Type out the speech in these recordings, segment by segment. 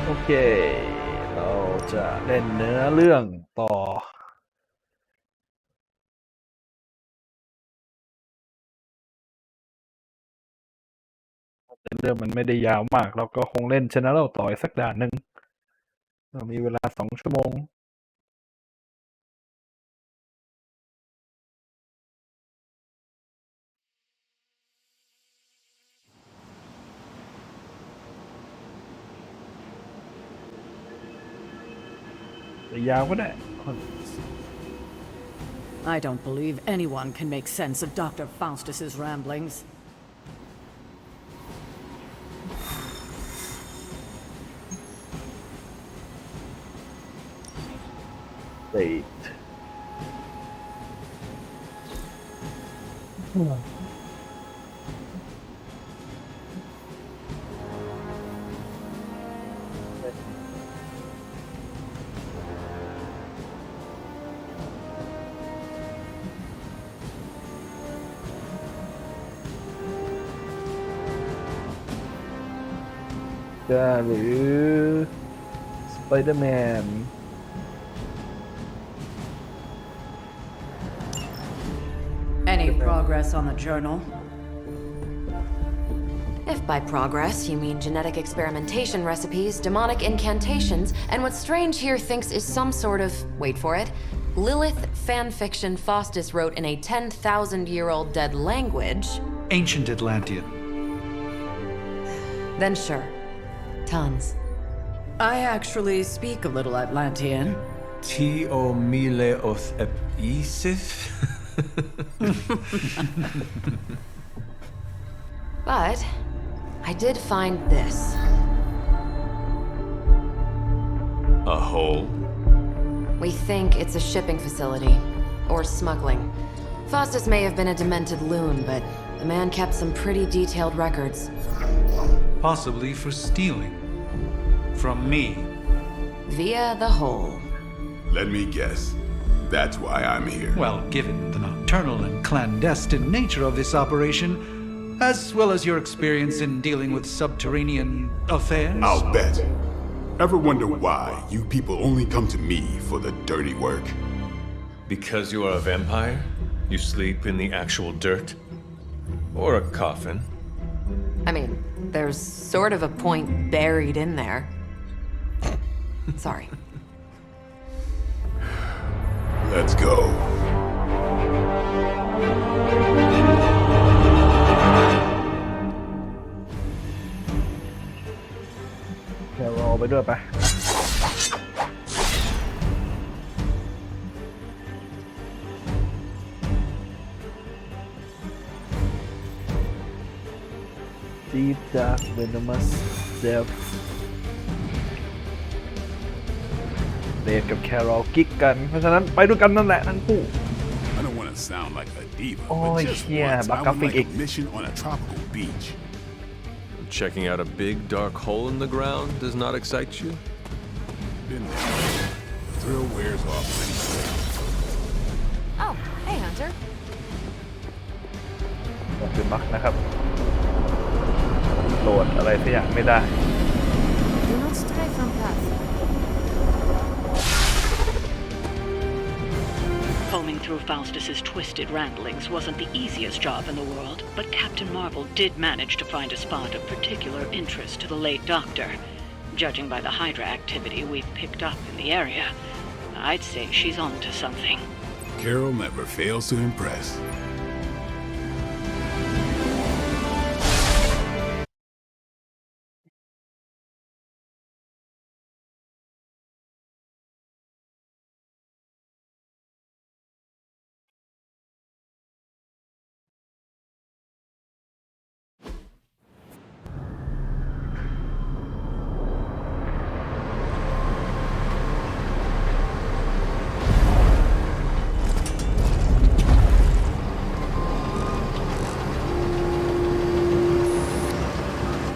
โอเคเราจะเล่นเนื้อเรื่องต่อเรื่องมันไม่ได้ยาวมากเราก็คงเล่นชนะเราต่ออีกสักด่านหนึ่งเรามีเวลา2 ชั่วโมงแต่ยาวก็ได้ I don't believe anyone can make sense of Dr. Faustus's ramblings. Date. Hรือ Spider-Man Any progress on the journal? If by progress you mean genetic experimentation recipes, demonic incantations, and what Strange here thinks is some sort of, wait for it, Lilith fanfiction Faustus wrote in a 10,000-year-old dead language... Ancient Atlantean. Then sure. Tons. I actually speak a little Atlantean. T.H.R.E.A.T. But I did find this. A hole? We think it's a shipping facility. Or smuggling. Faustus may have been a demented loon, but the man kept some pretty detailed records. Possibly for stealing. From me. Via the hole. Let me guess. That's why I'm here. Well, given the nocturnal and clandestine nature of this operation, as well as your experience in dealing with subterranean affairs... I'll bet. Ever wonder why you people only come to me for the dirty work? Because you are a vampire? You sleep in the actual dirt? Or a coffin? I mean, there's sort of a point buried in there. Sorry. Let's go. แค่รอไปด้วยไปDeepDark Venomous Self เดทกับแครอลกิ๊กกันเพราะฉะนั้นไปด้วยกันนั่นแหละทั้งคู่ I don't want to sound like a diva, Oh, but just yeah, once I back up would like big. a mission on a tropical beach. Checking out a big dark hole in the ground does not excite you? Been there. The thrill wears off pretty quick. Oh, hey, Hunter. ก็คือบั๊กนะครับโหลดอะไรสักอย่างไม่ได้ Do not stray from path. Combing through Faustus's twisted ramblings wasn't the easiest job in the world, but Captain Marvel did manage to find a spot of particular interest to the late Doctor. Judging by the Hydra activity we've picked up in the area, I'd say she's onto something. Carol never fails to impress.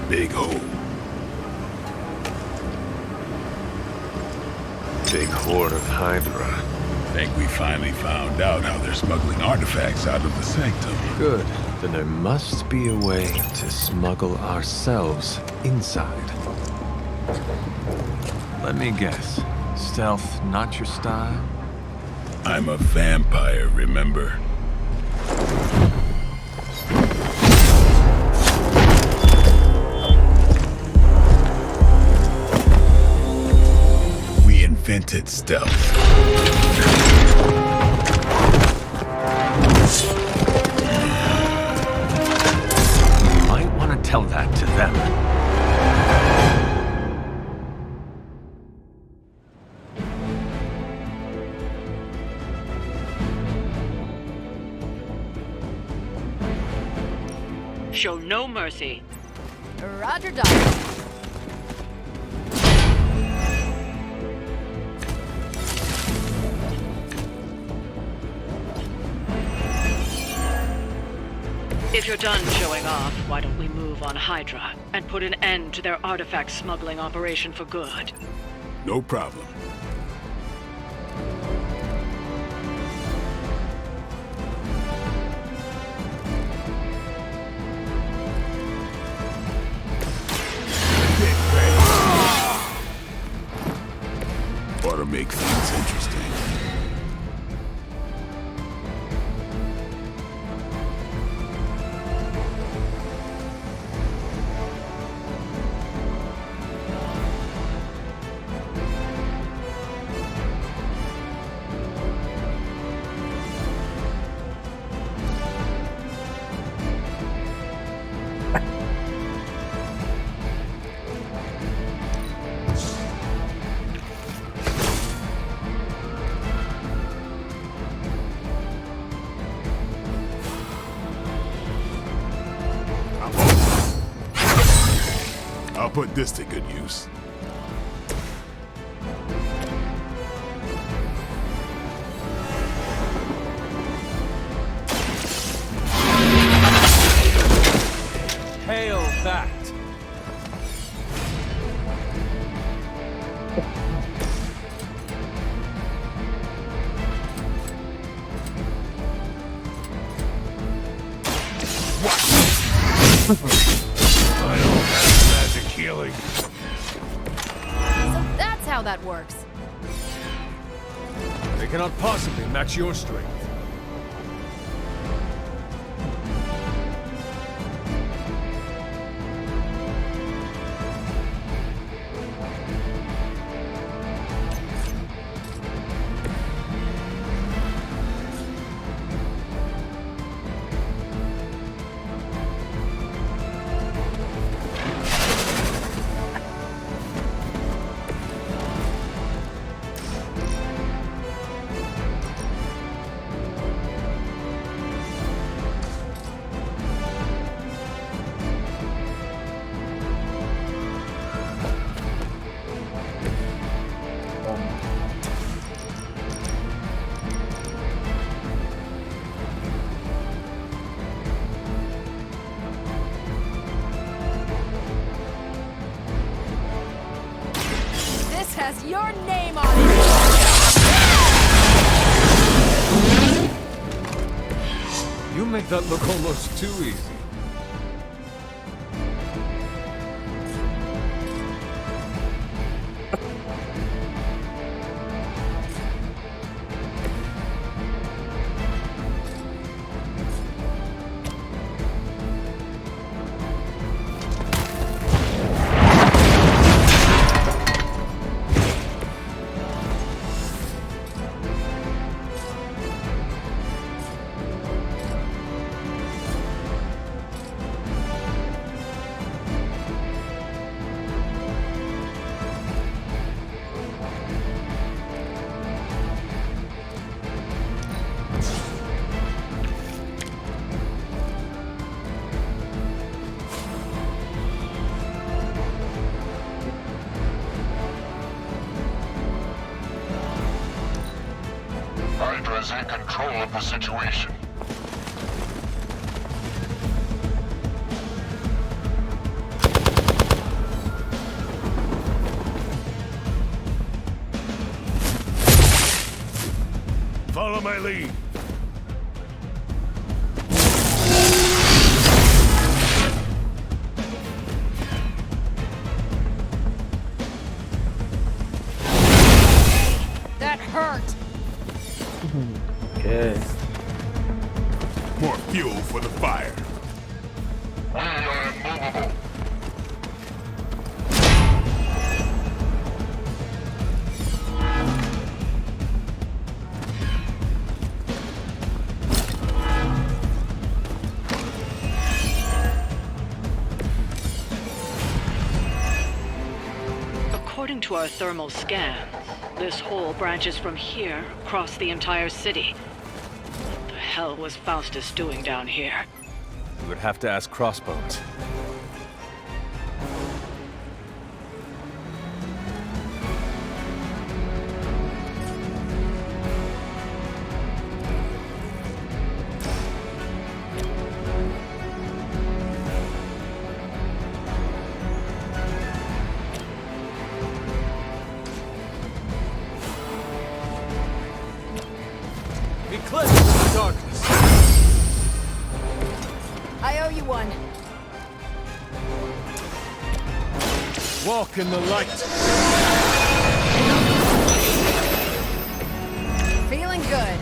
Big hole. Big horde of Hydra. Think we finally found out how they're smuggling artifacts out of the Sanctum. Good. Then there must be a way to smuggle ourselves inside. Let me guess. Stealth, not your style? I'm a vampire, remember? We invented stealth. You might want to tell that to them. Show no mercy. Roger, Doctor. If you're done showing off, why don't we move on Hydra and put an end to their artifact smuggling operation for good? No problem. Ought to make things interesting. I'll put this to good use. Hail that! I don't have magic healing. So that's how that works. They cannot possibly match your strength. This has your name on it! You make that look almost too easy. Hydra is in control of the situation. Follow my lead. More fuel for the fire. We are immovable. According to our thermal scans, this hole branches from here across the entire city. What the hell was Faustus doing down here? You would have to ask Crossbones. Eclipse the darkness. I owe you one. Walk in the light. Feeling good.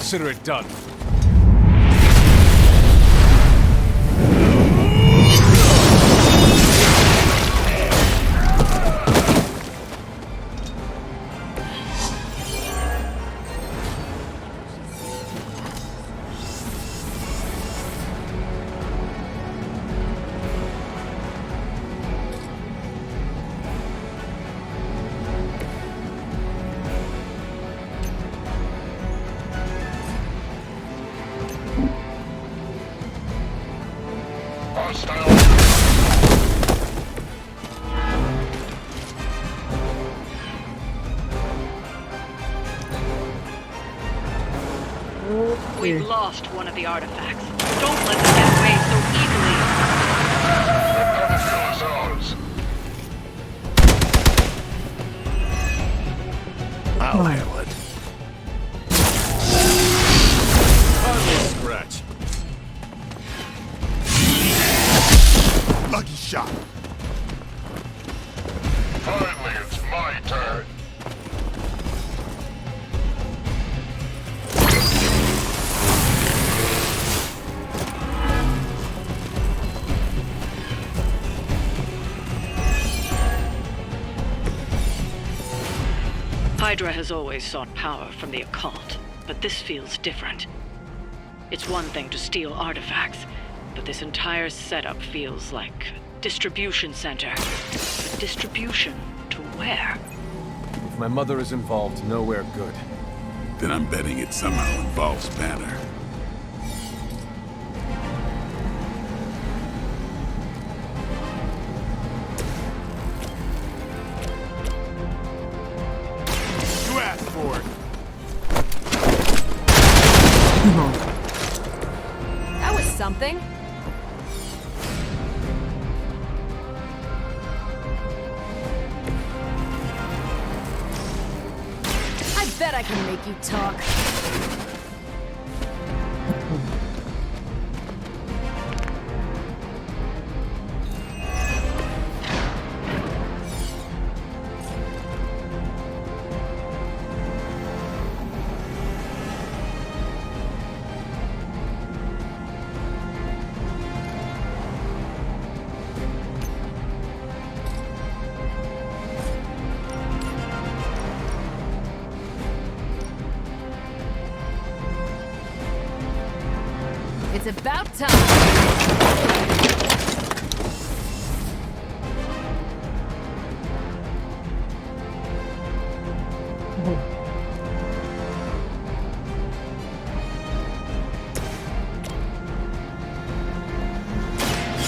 Consider it done. We've lost one of the artifacts. Don't let them get away so easily. The battlefield is ours. I'll handle it. Hardly a scratch. Lucky shot. Finally, it's my turn. Hydra has always sought power from the occult, but this feels different. It's one thing to steal artifacts, but this entire setup feels like a distribution center. But distribution to where? If my mother is involved, nowhere good. Then I'm betting it somehow involves Banner. You asked for it. That was something. Bet I can make you talk. It's about time.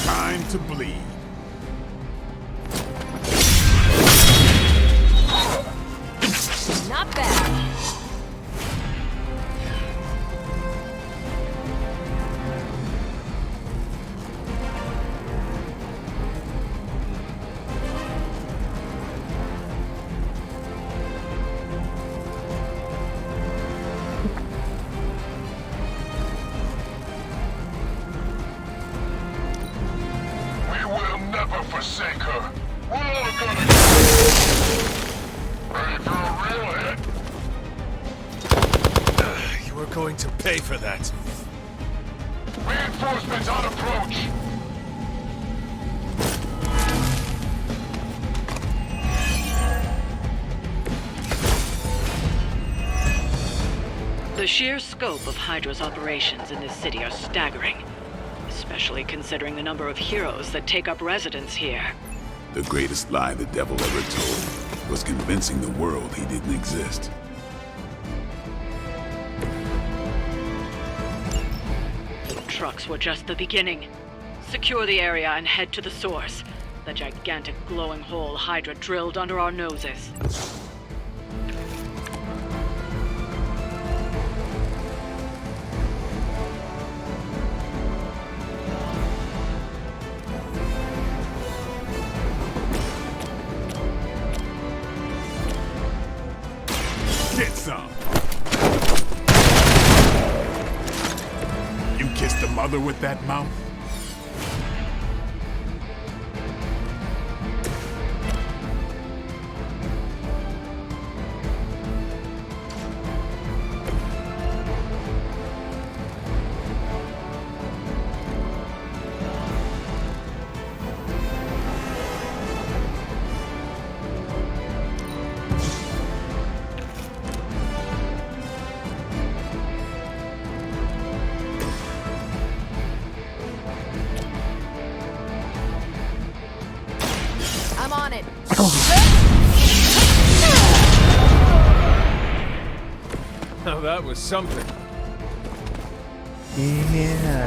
Time to bleed. Not bad. Never forsake her. We're all gonna ready for a real hit. You are going to pay for that. Reinforcements on approach. The sheer scope of Hydra's operations in this city are staggering, especially considering the number of heroes that take up residence here. The greatest lie the devil ever told was convincing the world he didn't exist. Trucks were just the beginning. Secure the area and head to the source, the gigantic glowing hole Hydra drilled under our noses. Get some! You kissed the mother with that mouth? I'm on it. Now that was something. เนี่ย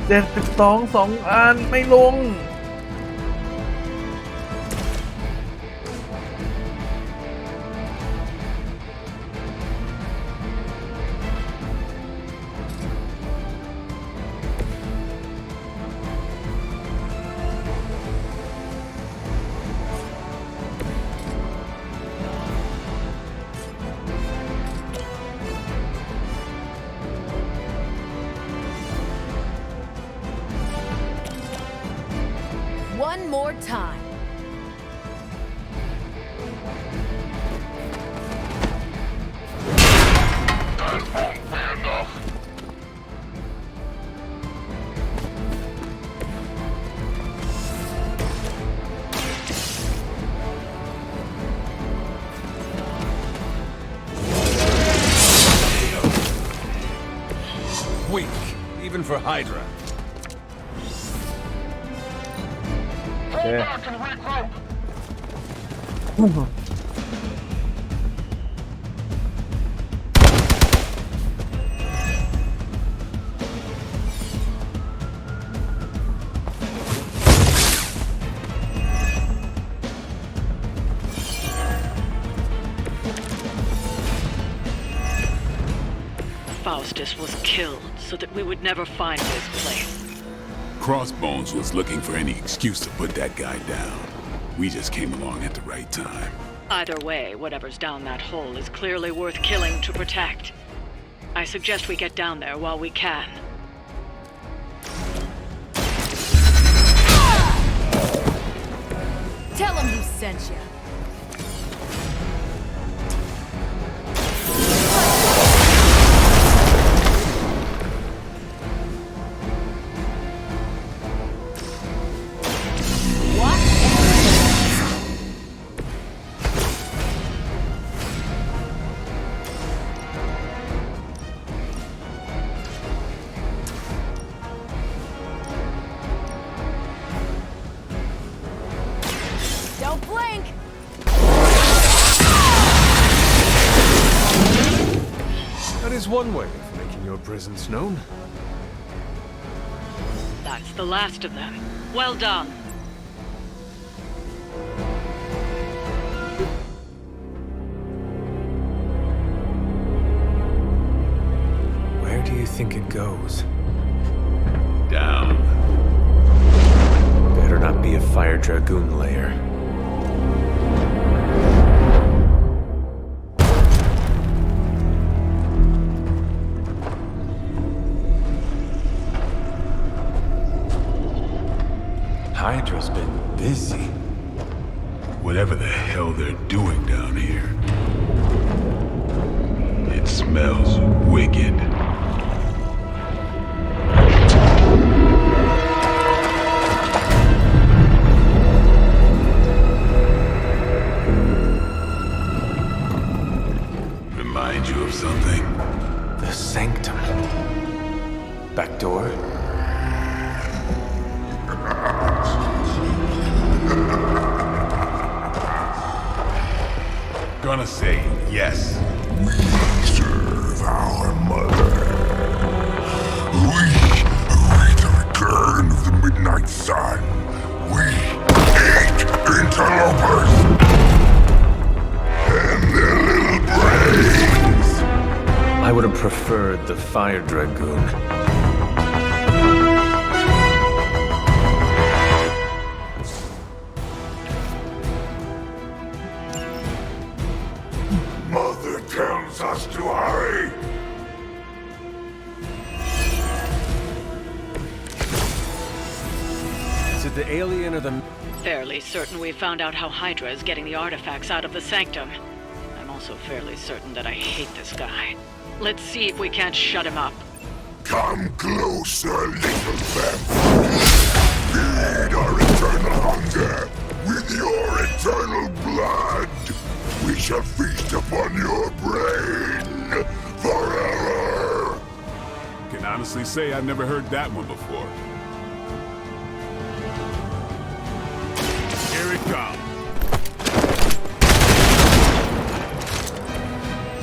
72 2 อันไม่ลง One more time. That won't be enough. Weak, even for Hydra. Pull Yeah. back and regroup. Faustus was killed so so that we would never find this place. Crossbones was looking for any excuse to put that guy down. We just came along at the right time. Either way, whatever's down that hole is clearly worth killing to protect. I suggest we get down there while we can. Tell him who sent you. Don't blink! That is one way of making your presence known. That's the last of them. Well done. Where do you think it goes? Down. Better not be a fire dragoon lair. Hydra's been busy. Whatever the hell they're doing down here. It smells wicked. Remind you of something? The Sanctum. Back door? Gonna say yes. We serve our mother. We await the return of the midnight sun. We eat interlopers and their little brains. I would have preferred the fire dragoon. Mother tells us to hurry. Is it the alien or the... Fairly certain we found out how Hydra is getting the artifacts out of the Sanctum. I'm also fairly certain that I hate this guy. Let's see if we can't shut him up. Come closer, little vampire. Feed our eternal hunger with your eternal blood. We shall feast upon your brain forever. Can honestly say I've never heard that one before. Here it comes.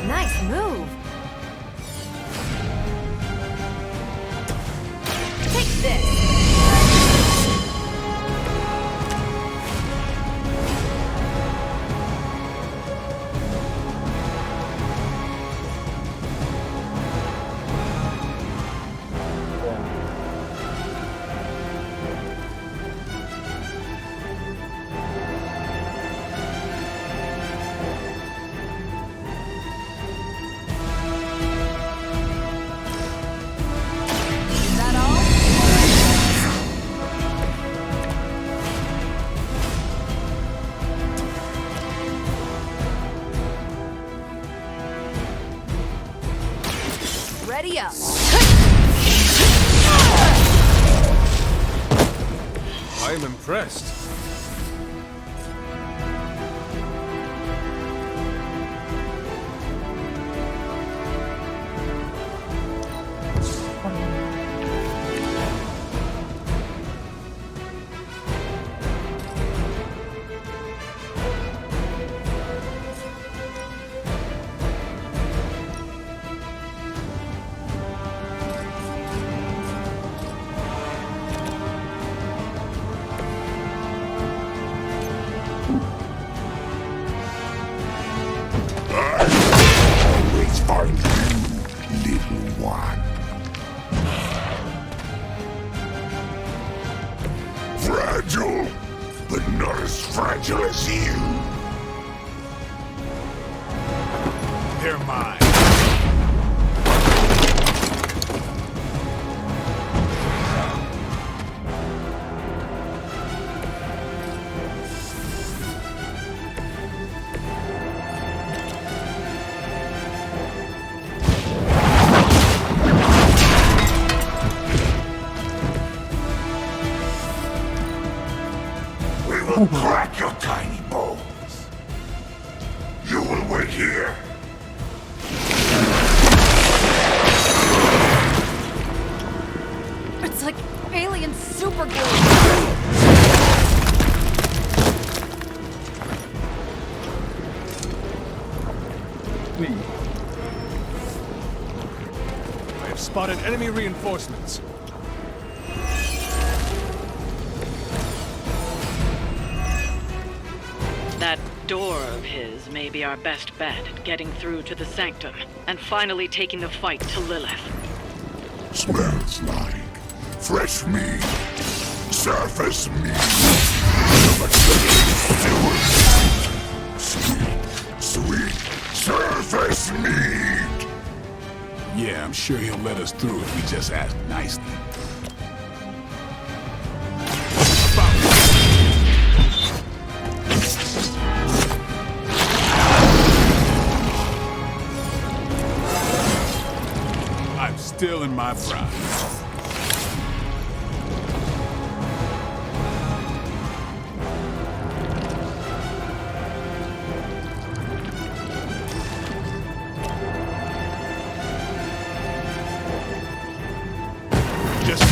Nice move. Take this. Is that all? Ready up. I am impressed. fragile, but not as fragile as you. They're mine. Crack your tiny bones. You will wait here. It's like alien super glue. I have spotted enemy reinforcements. That door of his may be our best bet at getting through to the Sanctum and finally taking the fight to Lilith. Smells like fresh meat, surface meat. But sweet, sweet surface meat. Yeah, I'm sure he'll let us through if we just ask nicely. I'm still in my prime. Just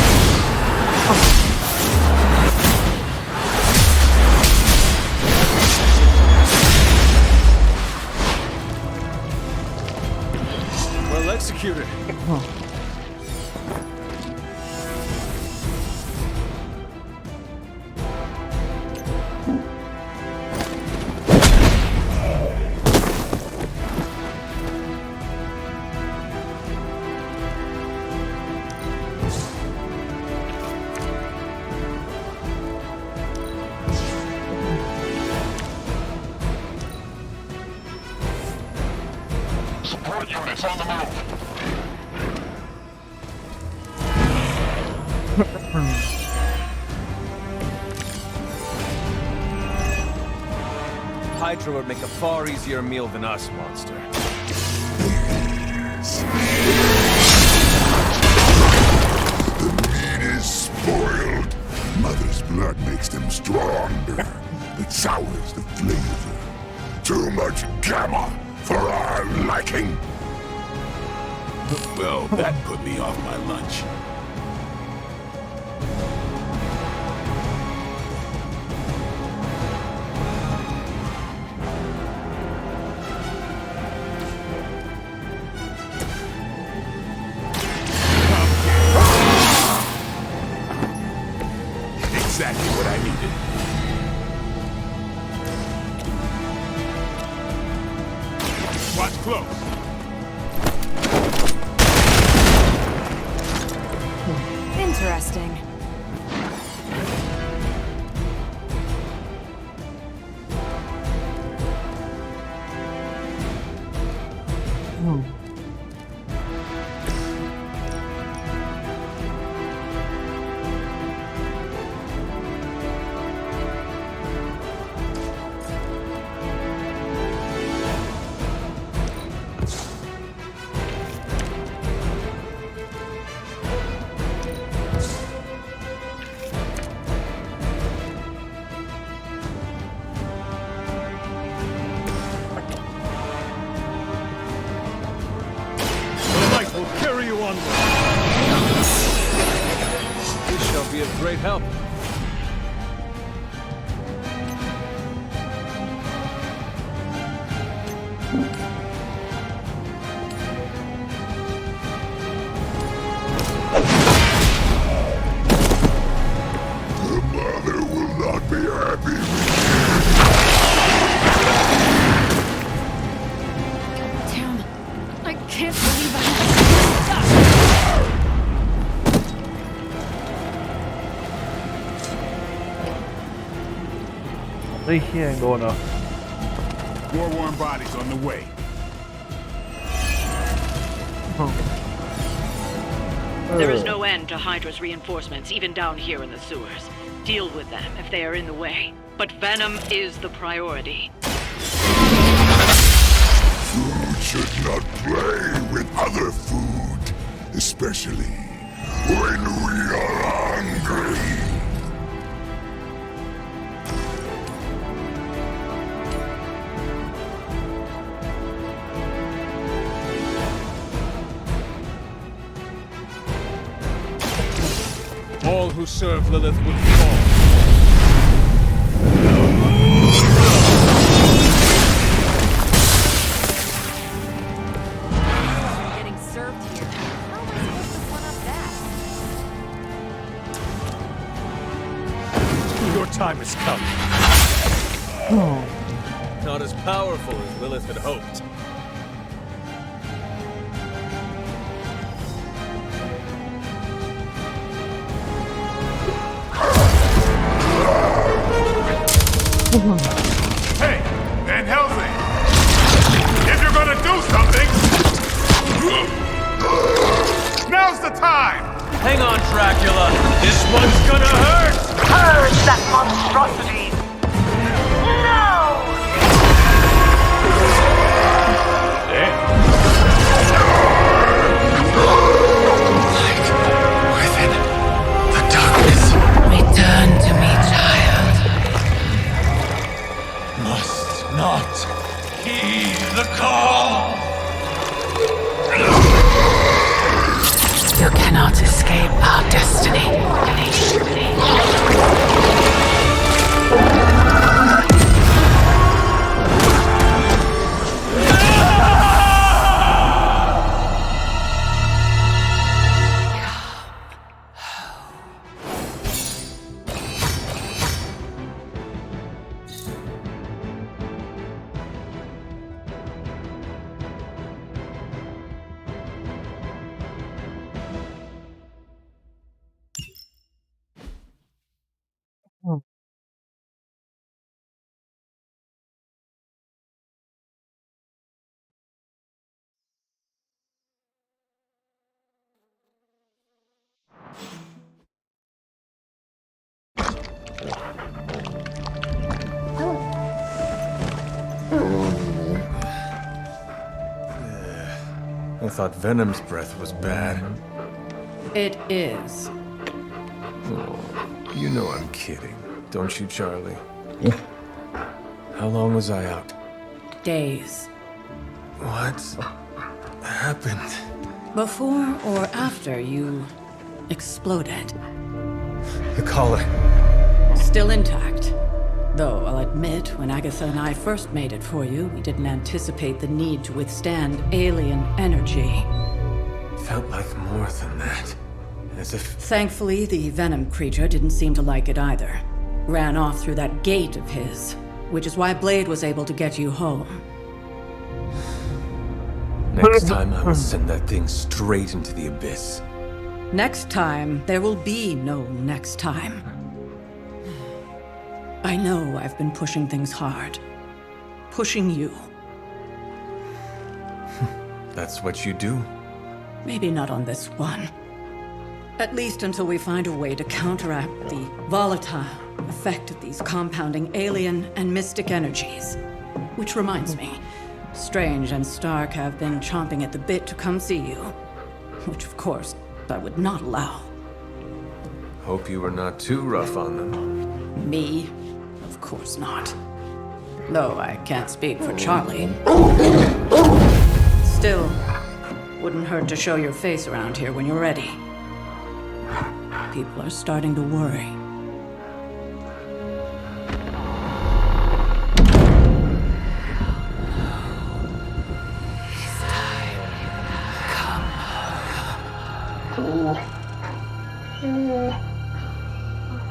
well executed. Support units on the move. Hydra would make a far easier meal than us, monster. The meat is spoiled. Mother's blood makes them stronger. It sours the flavor. Too much gamma for our liking. Well, that put me off my lunch. Exactly what I needed. Watch close. Interesting. This shall be of great help. The mother will not be happy. Damn. I can't believe I เฮ้ยเฮียยังโดนเหรอ War-worn bodies on the way. There is no end to Hydra's reinforcements, even down here in the sewers. Deal with them if they are in the way. But Venom is the priority. Food should not play with other food, especially when we are hungry. All who serve Lilith would fall. Getting served here. How am I supposed to one up that? Your time has come. Not as powerful as Lilith had hoped. Hey, Van Helsing! If you're gonna do something, now's the time! Hang on, Dracula. This one's gonna hurt! Purge that monstrosity! No! Within the darkness. Return to me, child. Must not heed the call. You cannot escape our destiny. I thought Venom's breath was bad. It is. Oh, you know I'm kidding, don't you, Charlie? How long was I out? Days. What happened? Before or after you exploded. The collar. Still intact. Though I'll admit, when Agatha and I first made it for you, we didn't anticipate the need to withstand alien energy. Felt like more than that. As if... Thankfully, the Venom creature didn't seem to like it either. Ran off through that gate of his, which is why Blade was able to get you home. Next time I will send that thing straight into the abyss. Next time, there will be no next time. I know I've been pushing things hard. Pushing you. That's what you do? Maybe not on this one. At least until we find a way to counteract the volatile effect of these compounding alien and mystic energies. Which reminds me, Strange and Stark have been chomping at the bit to come see you. Which, of course, I would not allow. Hope you were not too rough on them. Me? Of course not. Though I can't speak for Charlie. Still, wouldn't hurt to show your face around here when you're ready. People are starting to worry.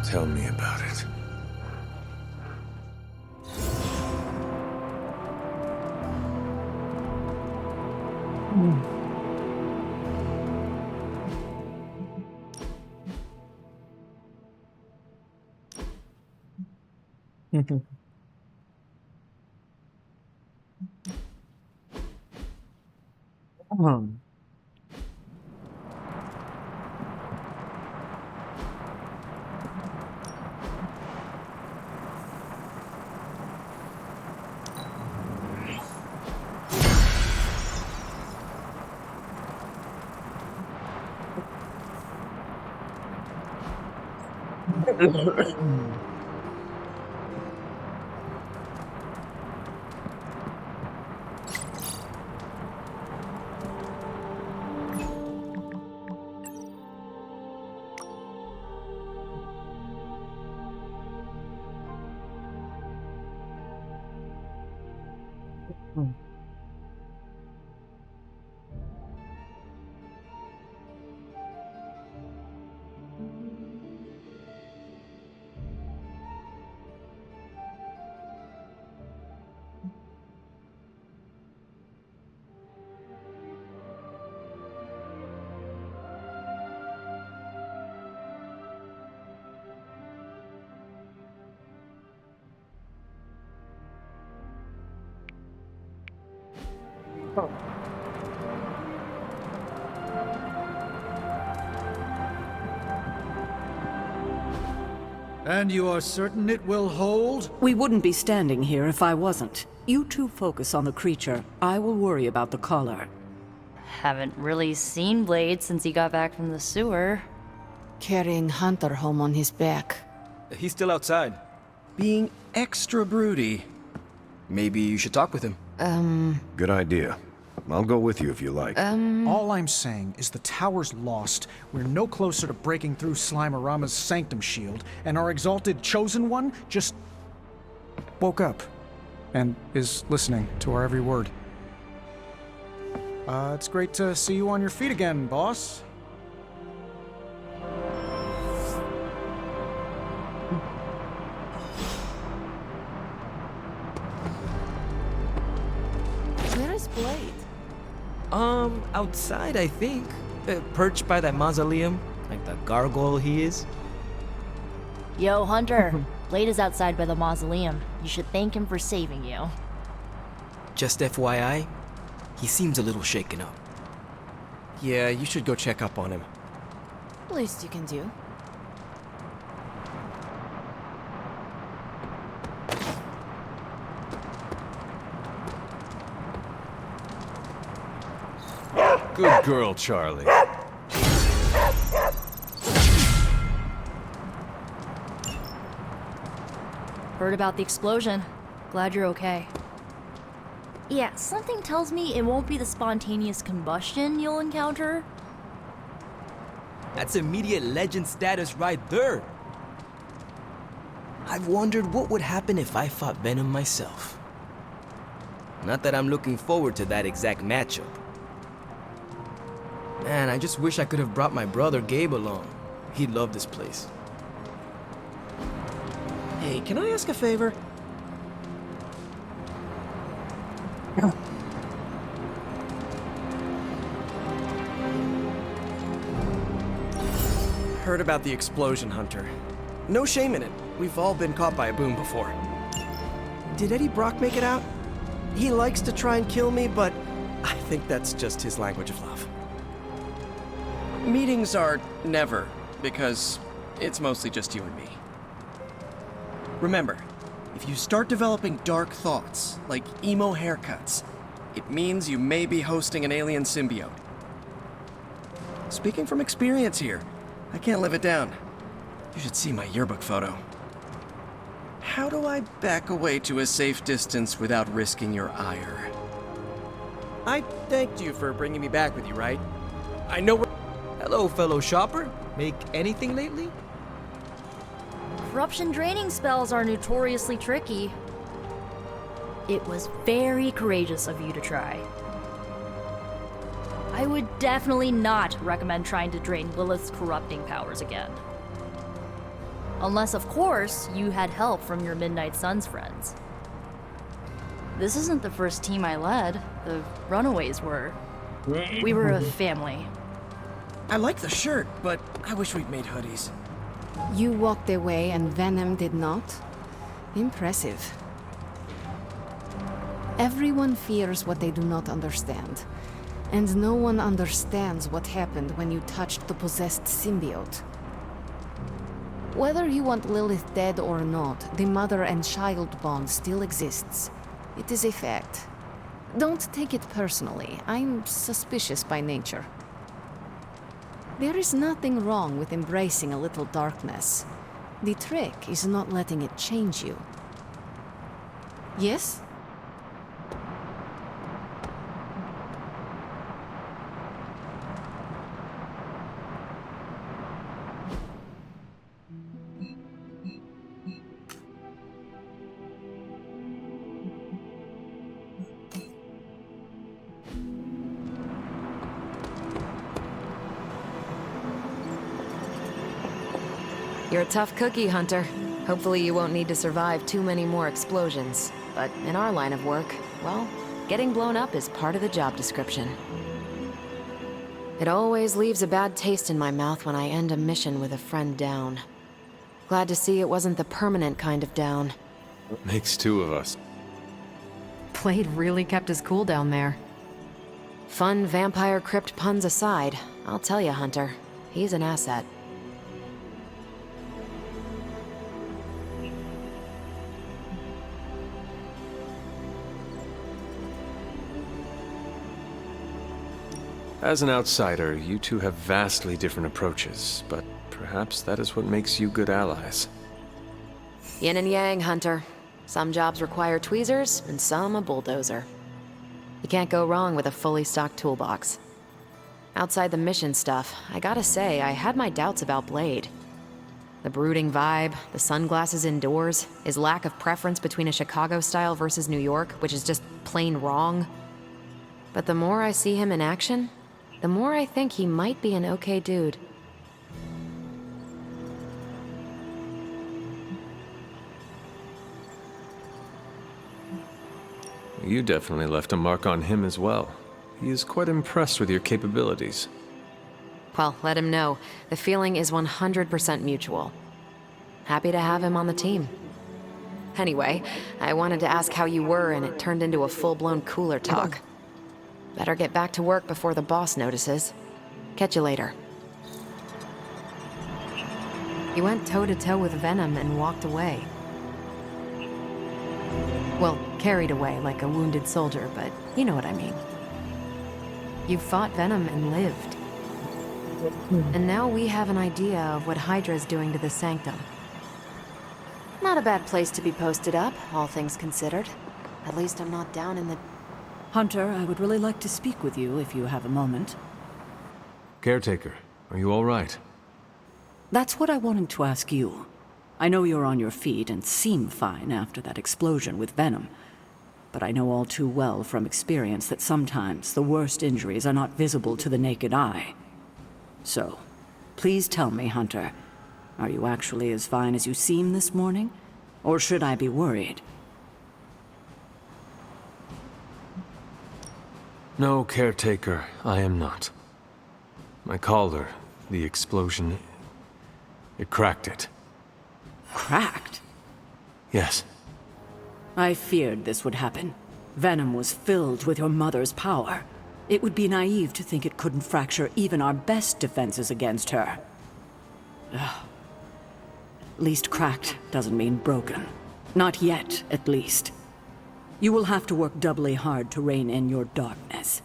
Tell me about it. And you are certain it will hold? We wouldn't be standing here if I wasn't. You two focus on the creature. I will worry about the collar. Haven't really seen Blade since he got back from the sewer. Carrying Hunter home on his back. He's still outside. Being extra broody. Maybe you should talk with him. Good idea. I'll go with you if you like. All I'm saying is the tower's lost. We're no closer to breaking through Slimerama's Sanctum shield, and our exalted chosen one just woke up and is listening to our every word. It's great to see you on your feet again, boss. Where is Blade? Outside, I think. Perched by that mausoleum, like the gargoyle he is. Yo, Hunter. Blade is outside by the mausoleum. You should thank him for saving you. Just FYI, he seems a little shaken up. Yeah, you should go check up on him. Least you can do. Good girl, Charlie. Heard about the explosion. Glad you're okay. Yeah, something tells me it won't be the spontaneous combustion you'll encounter. That's immediate legend status right there. I've wondered what would happen if I fought Venom myself. Not that I'm looking forward to that exact matchup. Man, I just wish I could have brought my brother Gabe along. He'd love this place. Hey, can I ask a favor? Heard about the explosion, Hunter. No shame in it. We've all been caught by a boom before. Did Eddie Brock make it out? He likes to try and kill me, but I think that's just his language of love. Meetings are never, because it's mostly just you and me. Remember, if you start developing dark thoughts, like emo haircuts, it means you may be hosting an alien symbiote. Speaking from experience here, I can't live it down. You should see my yearbook photo. How do I back away to a safe distance without risking your ire? I thanked you for bringing me back with you, right? I know we're... Hello, fellow shopper. Make anything lately? Corruption draining spells are notoriously tricky. It was very courageous of you to try. I would definitely not recommend trying to drain Lilith's corrupting powers again. Unless, of course, you had help from your Midnight Suns friends. This isn't the first team I led. The Runaways were. We were a family. I like the shirt, but I wish we'd made hoodies. You walked away and Venom did not? Impressive. Everyone fears what they do not understand. And no one understands what happened when you touched the possessed symbiote. Whether you want Lilith dead or not, the mother and child bond still exists. It is a fact. Don't take it personally. I'm suspicious by nature. There is nothing wrong with embracing a little darkness. The trick is not letting it change you. Yes? You're a tough cookie, Hunter. Hopefully you won't need to survive too many more explosions. But in our line of work, well, getting blown up is part of the job description. It always leaves a bad taste in my mouth when I end a mission with a friend down. Glad to see it wasn't the permanent kind of down. Makes two of us. Blade really kept his cool down there. Fun vampire crypt puns aside, I'll tell you, Hunter, he's an asset. As an outsider, you two have vastly different approaches, but perhaps that is what makes you good allies. Yin and yang, Hunter. Some jobs require tweezers, and some a bulldozer. You can't go wrong with a fully stocked toolbox. Outside the mission stuff, I gotta say, I had my doubts about Blade. The brooding vibe, the sunglasses indoors, his lack of preference between a Chicago style versus New York, which is just plain wrong. But the more I see him in action, the more I think he might be an okay dude. You definitely left a mark on him as well. He is quite impressed with your capabilities. Well, let him know. The feeling is 100% mutual. Happy to have him on the team. Anyway, I wanted to ask how you were, and it turned into a full-blown cooler talk. Better get back to work before the boss notices. Catch you later. You went toe-to-toe with Venom and walked away. Well, carried away like a wounded soldier, but you know what I mean. You fought Venom and lived. And now we have an idea of what Hydra's doing to the Sanctum. Not a bad place to be posted up, all things considered. At least I'm not down in the... Hunter, I would really like to speak with you if you have a moment. Caretaker, are you all right? That's what I wanted to ask you. I know you're on your feet and seem fine after that explosion with Venom. But I know all too well from experience that sometimes the worst injuries are not visible to the naked eye. So, please tell me, Hunter, are you actually as fine as you seem this morning? Or should I be worried? No, Caretaker, I am not. My collar, the explosion, it cracked it. Cracked? Yes. I feared this would happen. Venom was filled with your mother's power. It would be naive to think it couldn't fracture even our best defenses against her. At least cracked doesn't mean broken. Not yet, at least. You will have to work doubly hard to rein in your darkness.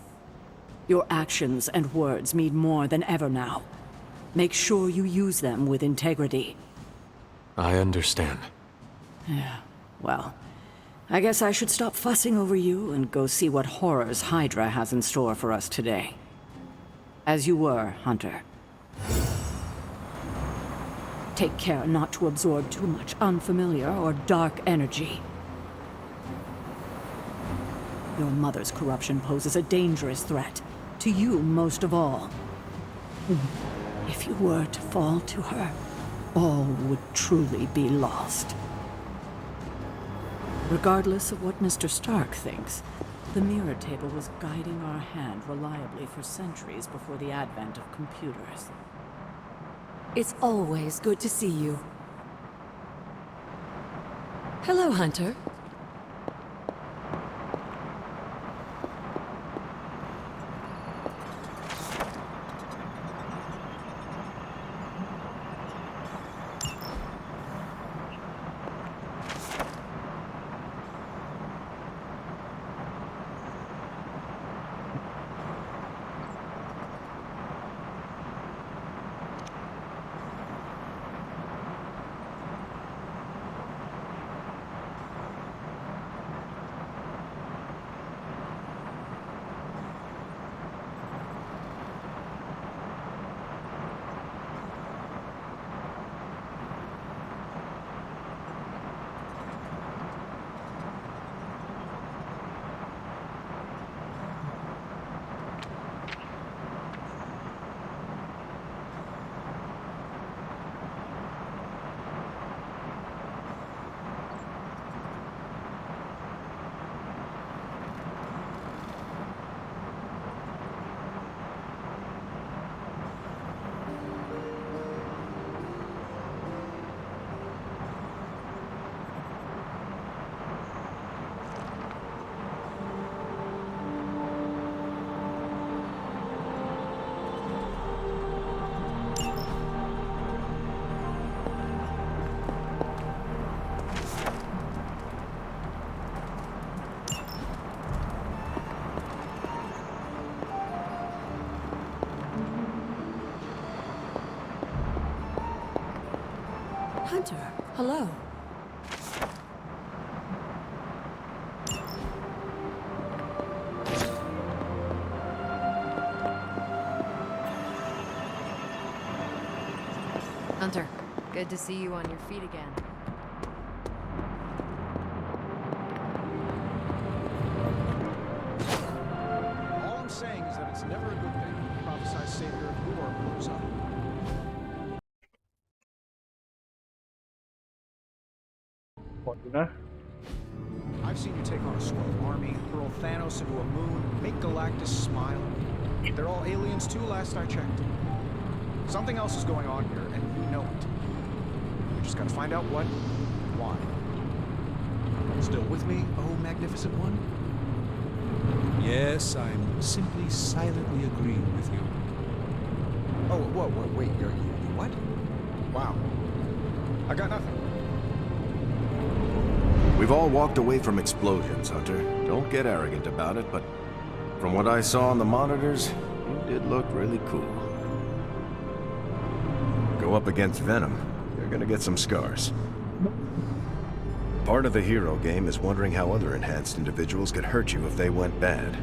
Your actions and words mean more than ever now. Make sure you use them with integrity. I understand. Yeah, well, I guess I should stop fussing over you and go see what horrors Hydra has in store for us today. As you were, Hunter. Take care not to absorb too much unfamiliar or dark energy. Your mother's corruption poses a dangerous threat, to you most of all. If you were to fall to her, all would truly be lost. Regardless of what Mr. Stark thinks, the mirror table was guiding our hand reliably for centuries before the advent of computers. It's always good to see you. Hello, Hunter. Hunter, hello. Hunter, good to see you on your feet again. All I'm saying is that it's never a good thing when the prophesied savior of war blows up. I've seen you take on a swell army, hurl Thanos into a moon, make Galactus smile. They're all aliens too, last I checked. Something else is going on here, and you know it. We just gotta find out what and why. Still with me, oh magnificent one? Yes, I'm simply silently agreeing with you. Oh, whoa, wait, you what? Wow. I got nothing. We've all walked away from explosions, Hunter. Don't get arrogant about it, but from what I saw on the monitors, you did look really cool. Go up against Venom, you're gonna get some scars. Part of the hero game is wondering how other enhanced individuals could hurt you if they went bad.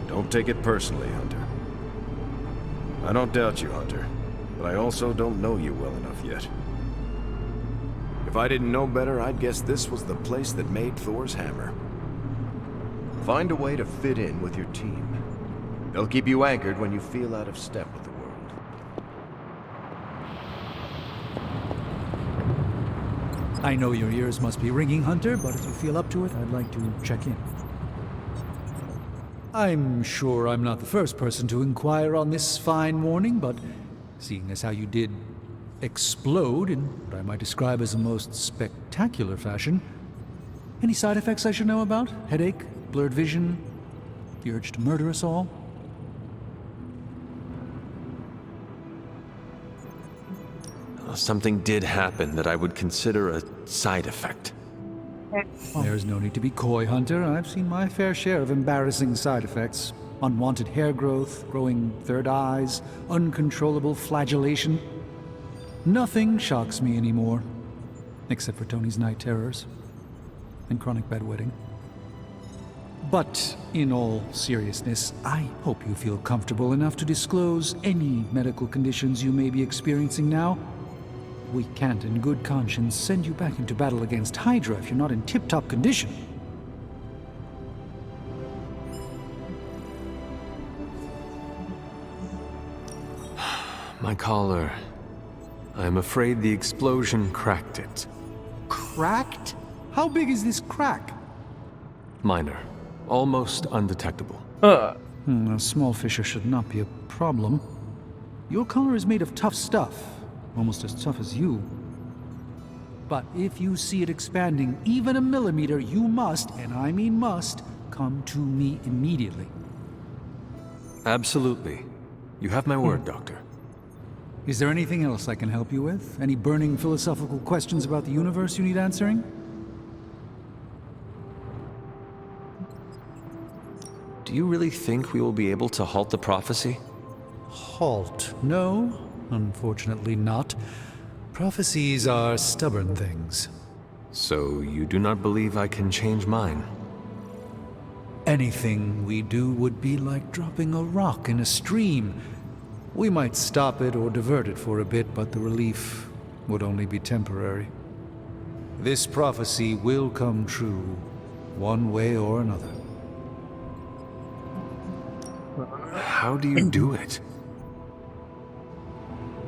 Don't take it personally, Hunter. I don't doubt you, Hunter, but I also don't know you well enough yet. If I didn't know better, I'd guess this was the place that made Thor's hammer. Find a way to fit in with your team. They'll keep you anchored when you feel out of step with the world. I know your ears must be ringing, Hunter, but if you feel up to it, I'd like to check in. I'm sure I'm not the first person to inquire on this fine morning, but seeing as how you did explode in what I might describe as a most spectacular fashion, any side effects I should know about? Headache, blurred vision, the urge to murder us all? Something did happen that I would consider a side effect. There's no need to be coy, Hunter. I've seen my fair share of embarrassing side effects. Unwanted hair growth, growing third eyes, uncontrollable flagellation. Nothing shocks me anymore, except for Tony's night terrors and chronic bedwetting. But in all seriousness, I hope you feel comfortable enough to disclose any medical conditions you may be experiencing now. We can't in good conscience send you back into battle against Hydra if you're not in tip-top condition. My collar. I'm afraid the explosion cracked it. Cracked? How big is this crack? Minor. Almost undetectable. A small fissure should not be a problem. Your collar is made of tough stuff, almost as tough as you. But if you see it expanding even a millimeter, you must, and I mean must, come to me immediately. Absolutely. You have my word, Doctor. Is there anything else I can help you with? Any burning philosophical questions about the universe you need answering? Do you really think we will be able to halt the prophecy? Halt? No, unfortunately not. Prophecies are stubborn things. So you do not believe I can change mine? Anything we do would be like dropping a rock in a stream. We might stop it or divert it for a bit, but the relief would only be temporary. This prophecy will come true, one way or another. How do you do it?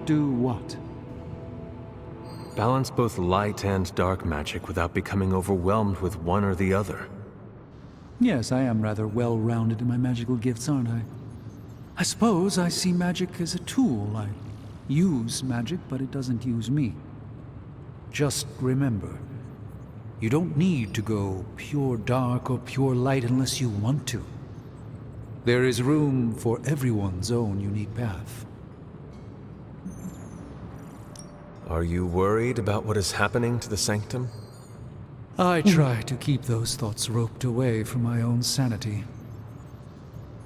Do what? Balance both light and dark magic without becoming overwhelmed with one or the other. Yes, I am rather well-rounded in my magical gifts, aren't I? I suppose I see magic as a tool. I use magic, but it doesn't use me. Just remember, you don't need to go pure dark or pure light unless you want to. There is room for everyone's own unique path. Are you worried about what is happening to the Sanctum? I try to keep those thoughts roped away from my own sanity.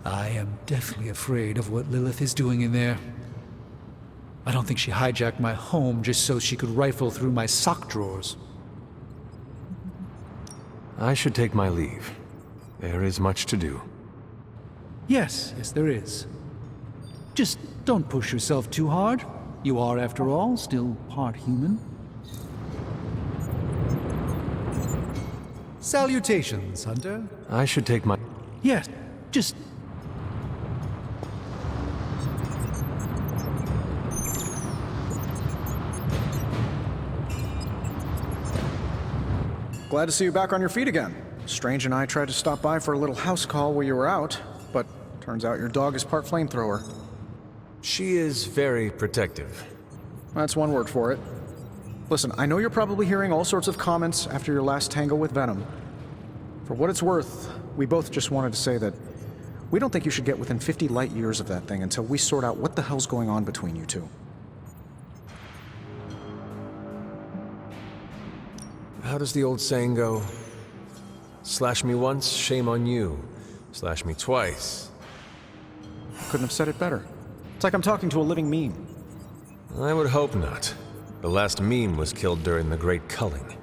I am deathly afraid of what Lilith is doing in there. I don't think she hijacked my home just so she could rifle through my sock drawers. I should take my leave. There is much to do. Yes, there is. Just don't push yourself too hard. You are, after all, still part human. Salutations, Hunter. I should take my... Yes, just... Glad to see you back on your feet again. Strange and I tried to stop by for a little house call while you were out, but turns out your dog is part flamethrower. She is very protective. That's one word for it. Listen, I know you're probably hearing all sorts of comments after your last tango with Venom. For what it's worth, we both just wanted to say that we don't think you should get within 50 light years of that thing until we sort out what the hell's going on between you two. How does the old saying go? Slash me once, shame on you. Slash me twice. Couldn't have said it better. It's like I'm talking to a living meme. I would hope not. The last meme was killed during the Great Culling.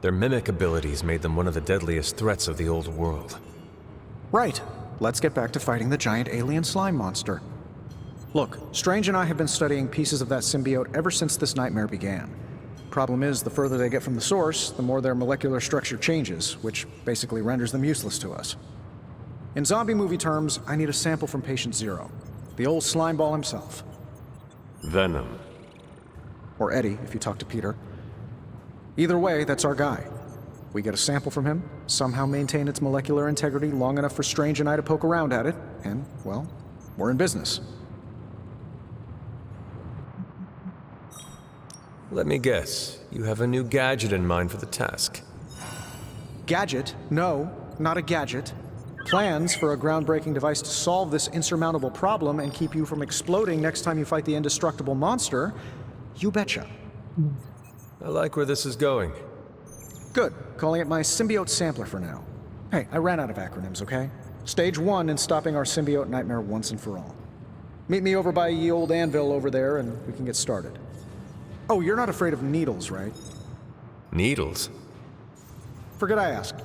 Their mimic abilities made them one of the deadliest threats of the old world. Right. Let's get back to fighting the giant alien slime monster. Look, Strange and I have been studying pieces of that symbiote ever since this nightmare began. Problem is, the further they get from the source, the more their molecular structure changes, which basically renders them useless to us. In zombie movie terms, I need a sample from Patient Zero. The old slime ball himself. Venom. Or Eddie, if you talk to Peter. Either way, that's our guy. We get a sample from him, somehow maintain its molecular integrity long enough for Strange and I to poke around at it, and, well, we're in business. Let me guess. You have a new gadget in mind for the task. Gadget? No, not a gadget. Plans for a groundbreaking device to solve this insurmountable problem and keep you from exploding next time you fight the indestructible monster? You betcha. I like where this is going. Good. Calling it my symbiote sampler for now. Hey, I ran out of acronyms, okay? Stage 1 in stopping our symbiote nightmare once and for all. Meet me over by ye old anvil over there and we can get started. Oh, you're not afraid of needles, right? Needles? Forget I asked.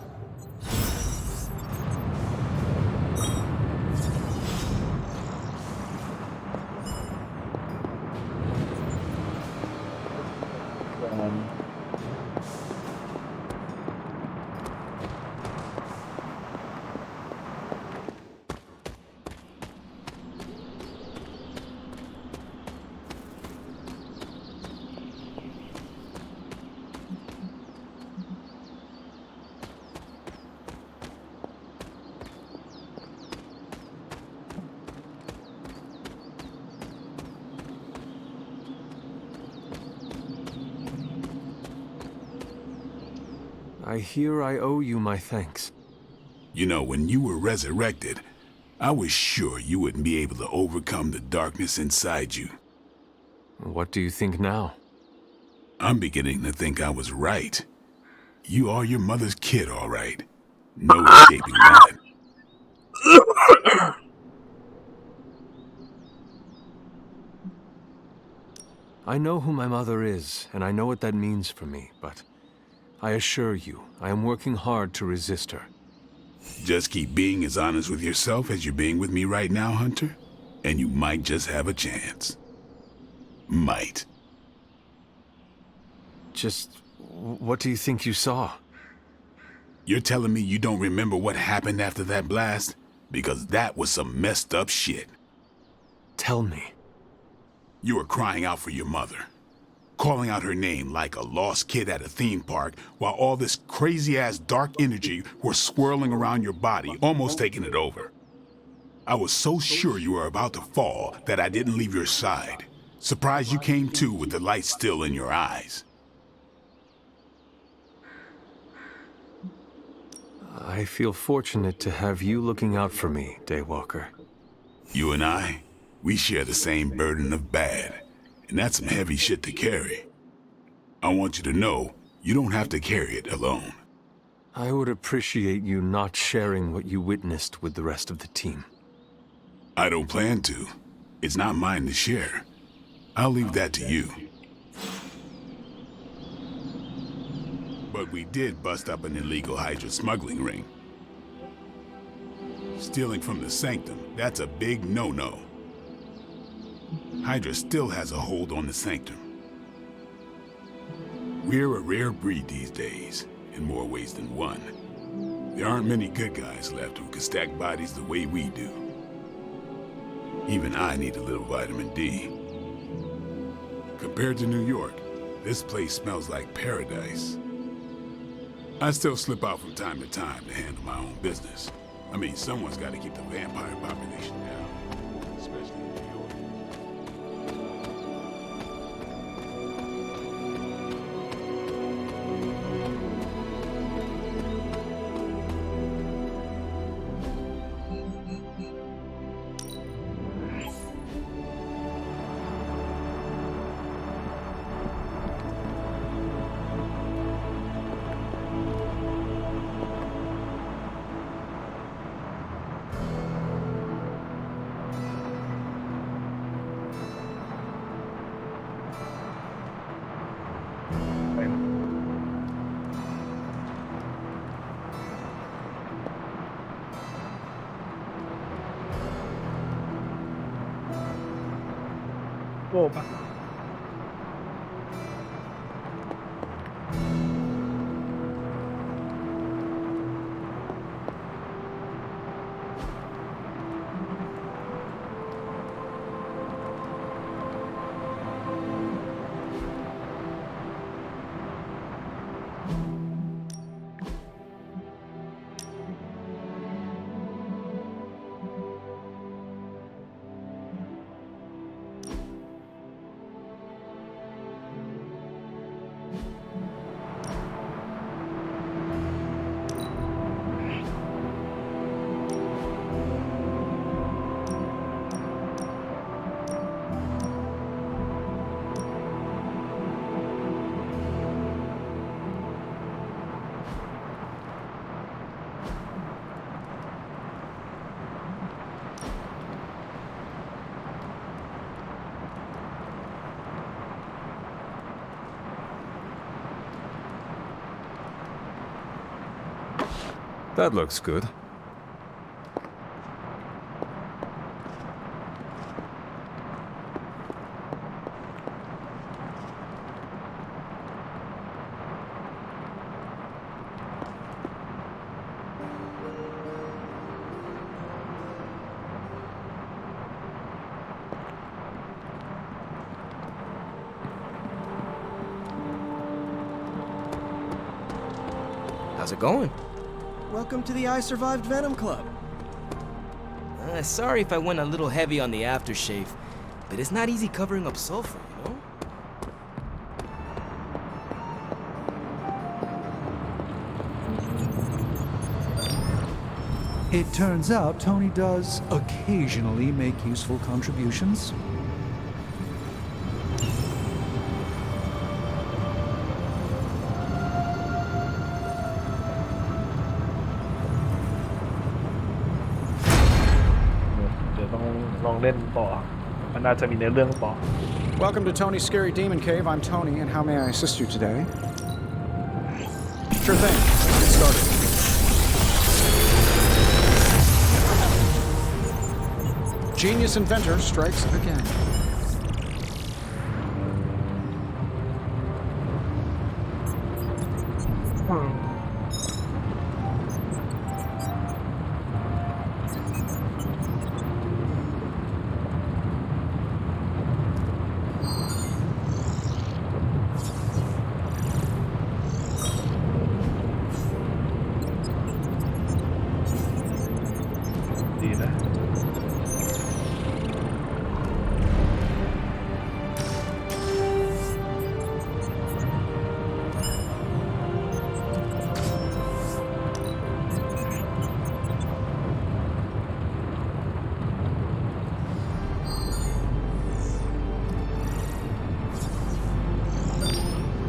I hear I owe you my thanks. You know, when you were resurrected, I was sure you wouldn't be able to overcome the darkness inside you. What do you think now? I'm beginning to think I was right. You are your mother's kid, all right. No escaping that. I know who my mother is, and I know what that means for me, but I assure you, I am working hard to resist her. Just keep being as honest with yourself as you're being with me right now, Hunter, and you might just have a chance. Might. Just what do you think you saw? You're telling me you don't remember what happened after that blast? Because that was some messed up shit. Tell me. You were crying out for your mother. Calling out her name like a lost kid at a theme park while all this crazy-ass dark energy was swirling around your body, almost taking it over. I was so sure you were about to fall that I didn't leave your side. Surprised you came to with the light still in your eyes. I feel fortunate to have you looking out for me, Daywalker. You and I, we share the same burden of bad. And that's some heavy shit to carry. I want you to know, you don't have to carry it alone. I would appreciate you not sharing what you witnessed with the rest of the team. I don't plan to. It's not mine to share. I'll leave that to you. But we did bust up an illegal Hydra smuggling ring. Stealing from the Sanctum, that's a big no-no. Hydra still has a hold on the Sanctum. We're a rare breed these days, in more ways than one. There aren't many good guys left who can stack bodies the way we do. Even I need a little vitamin D. Compared to New York, this place smells like paradise. I still slip out from time to time to handle my own business. I mean, someone's got to keep the vampire population down, especially in New York.โอ้ปะ That looks good. How's it going? Welcome to the I Survived Venom Club. Sorry if I went a little heavy on the aftershave, but it's not easy covering up sulfur, you know? It turns out Tony does occasionally make useful contributions. Welcome to Tony's Scary Demon Cave. I'm Tony, and how may I assist you today? Sure thing. Let's get started. Genius inventor strikes again.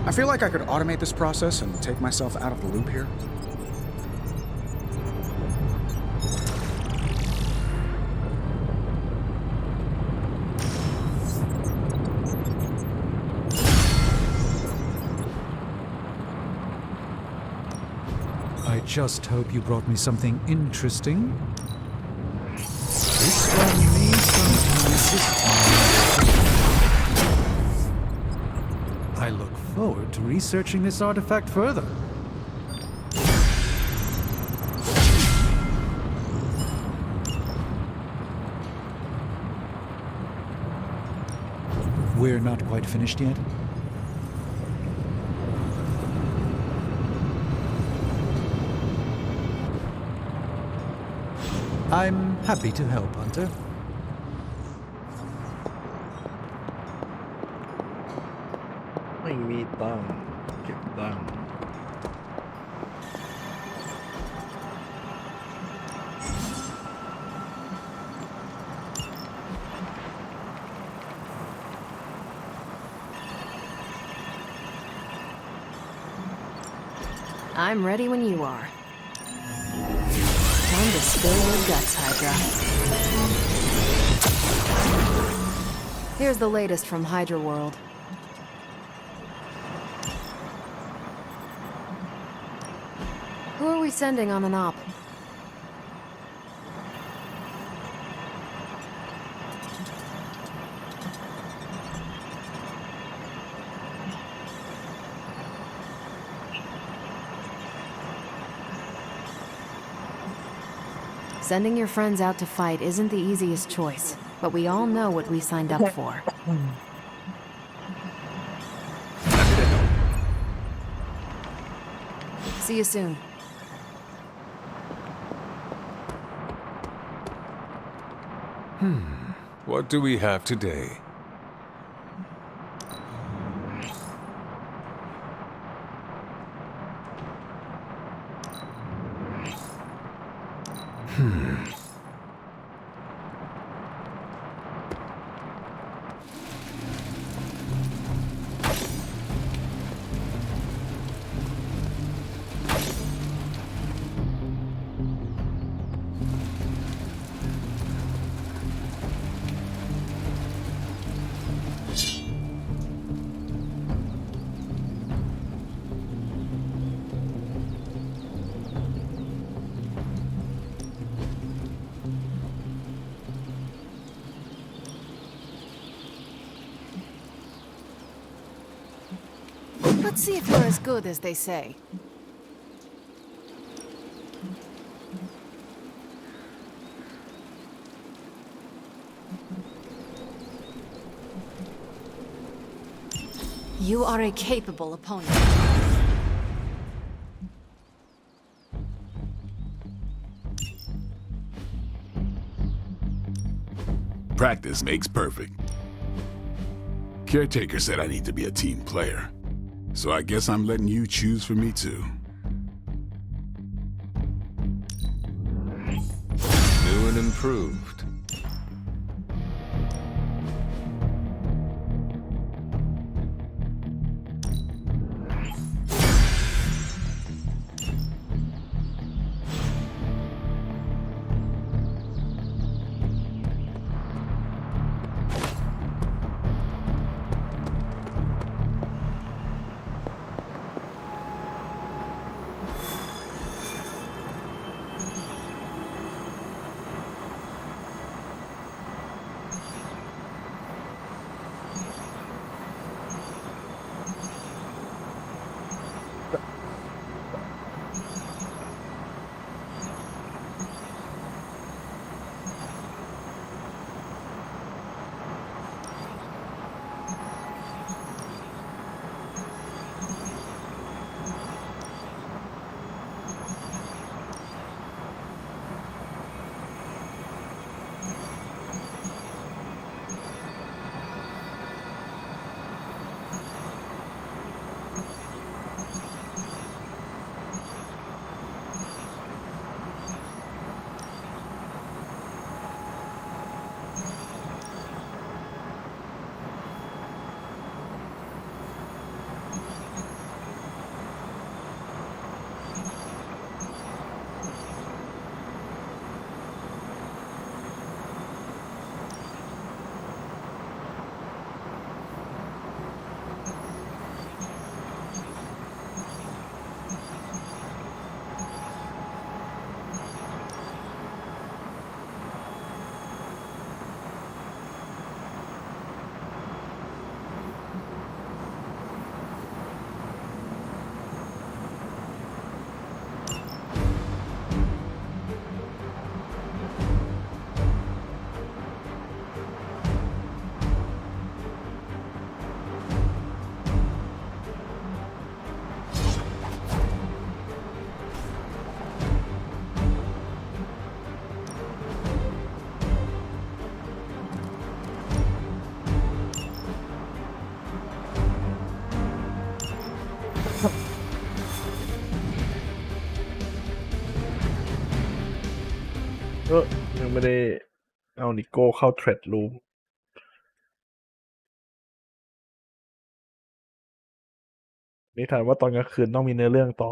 I feel like I could automate this process and take myself out of the loop here. I just hope you brought me something interesting. This one may sometimes assist me. I look forward to researching this artifact further. We're not quite finished yet. I'm happy to help, Hunter. ไม่มีตังค์เก็บตังค์ I'm ready when you are. Time to spill your guts, Hydra. Here's the latest from Hydra World. Who are we sending on an op? Sending your friends out to fight isn't the easiest choice, but we all know what we signed up for. See you soon. What do we have today? Let's see if you're as good as they say. You are a capable opponent. Practice makes perfect. Caretaker said I need to be a team player. So I guess I'm letting you choose for me too. New and improved. ยังไม่ได้เอานิโก้เข้าเทรดรูมนี่ถามว่าตอนกลางคืนต้องมีเนื้อเรื่องต่อ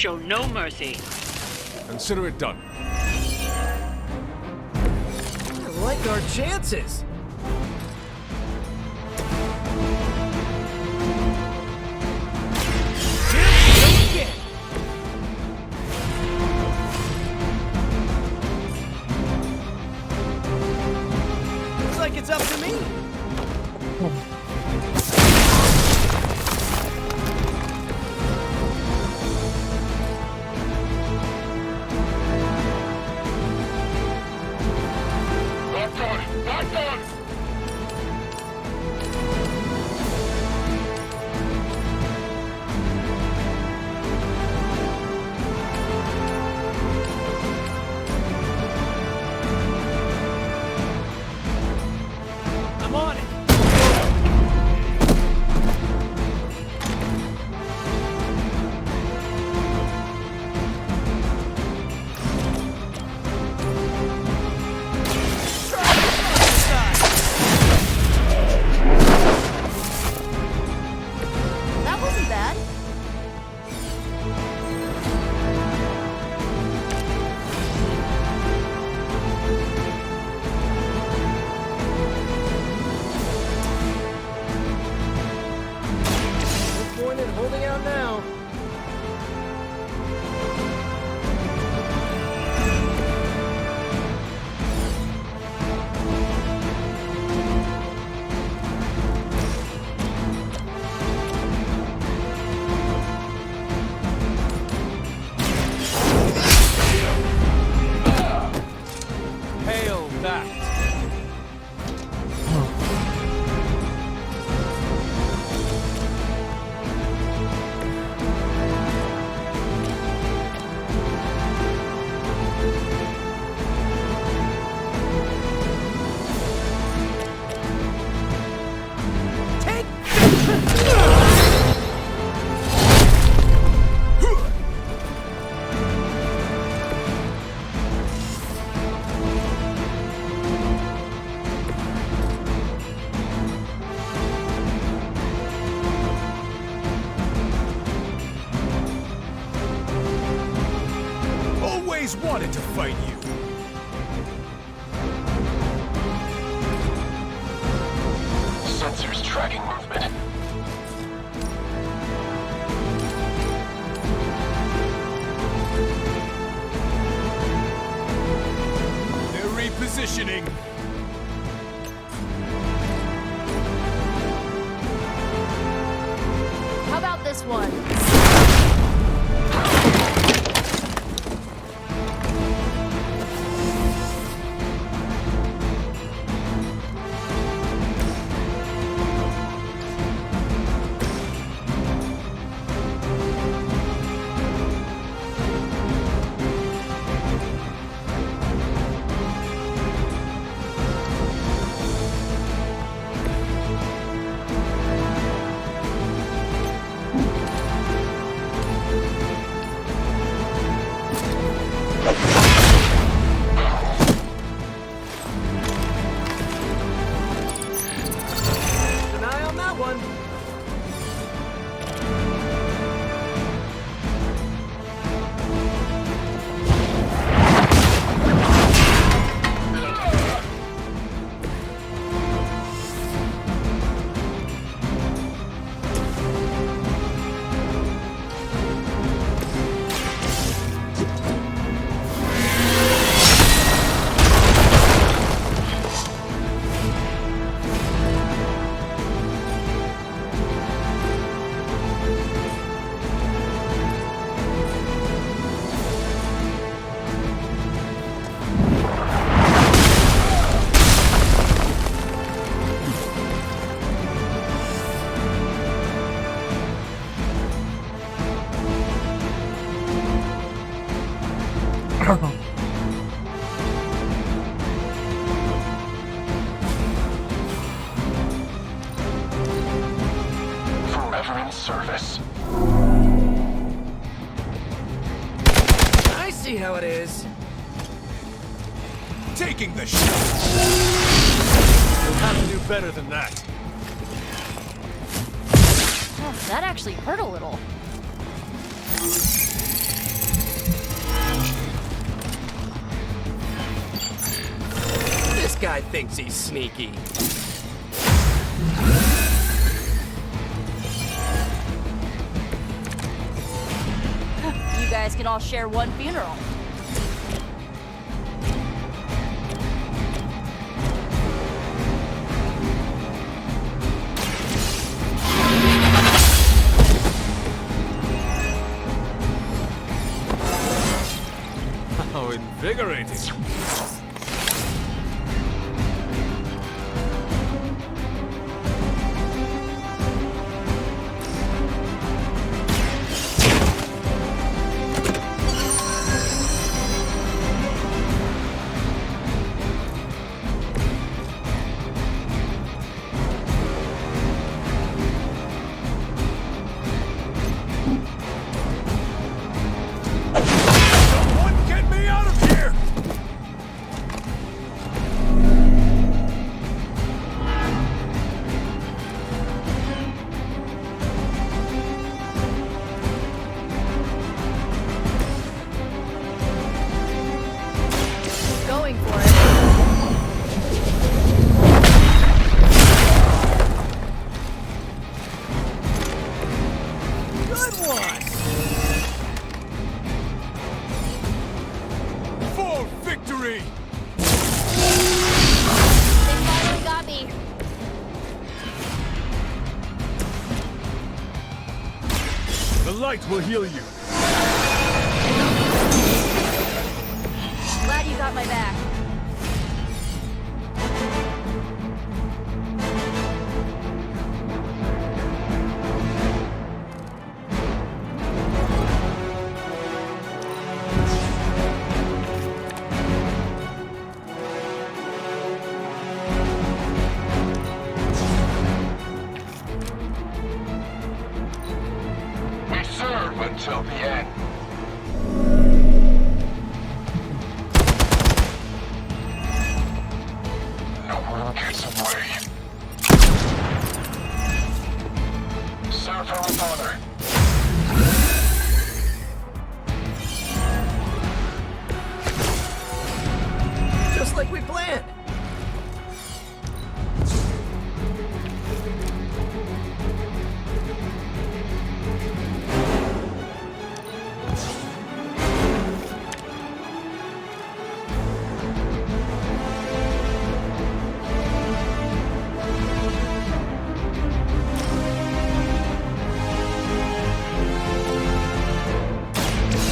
Show no mercy. Consider it done. I like our chances. Looks like it's up to me. I'm on it. That wasn't bad. No point in holding out now. Hail that! Always wanted to fight you. Sensors tracking movement. They're repositioning. How about this one? Keep an eye on that one. how it is. Taking the shot. You'll have to do better than that. Oh, that actually hurt a little. This guy thinks he's sneaky. You guys can all share one funeral. How invigorating. Someone get me out of here! Going for it. Good one! For victory! They finally got me. The light will heal you. Glad you got my back. We serve until the end. No one gets away. Serve her with honor. Just like we planned.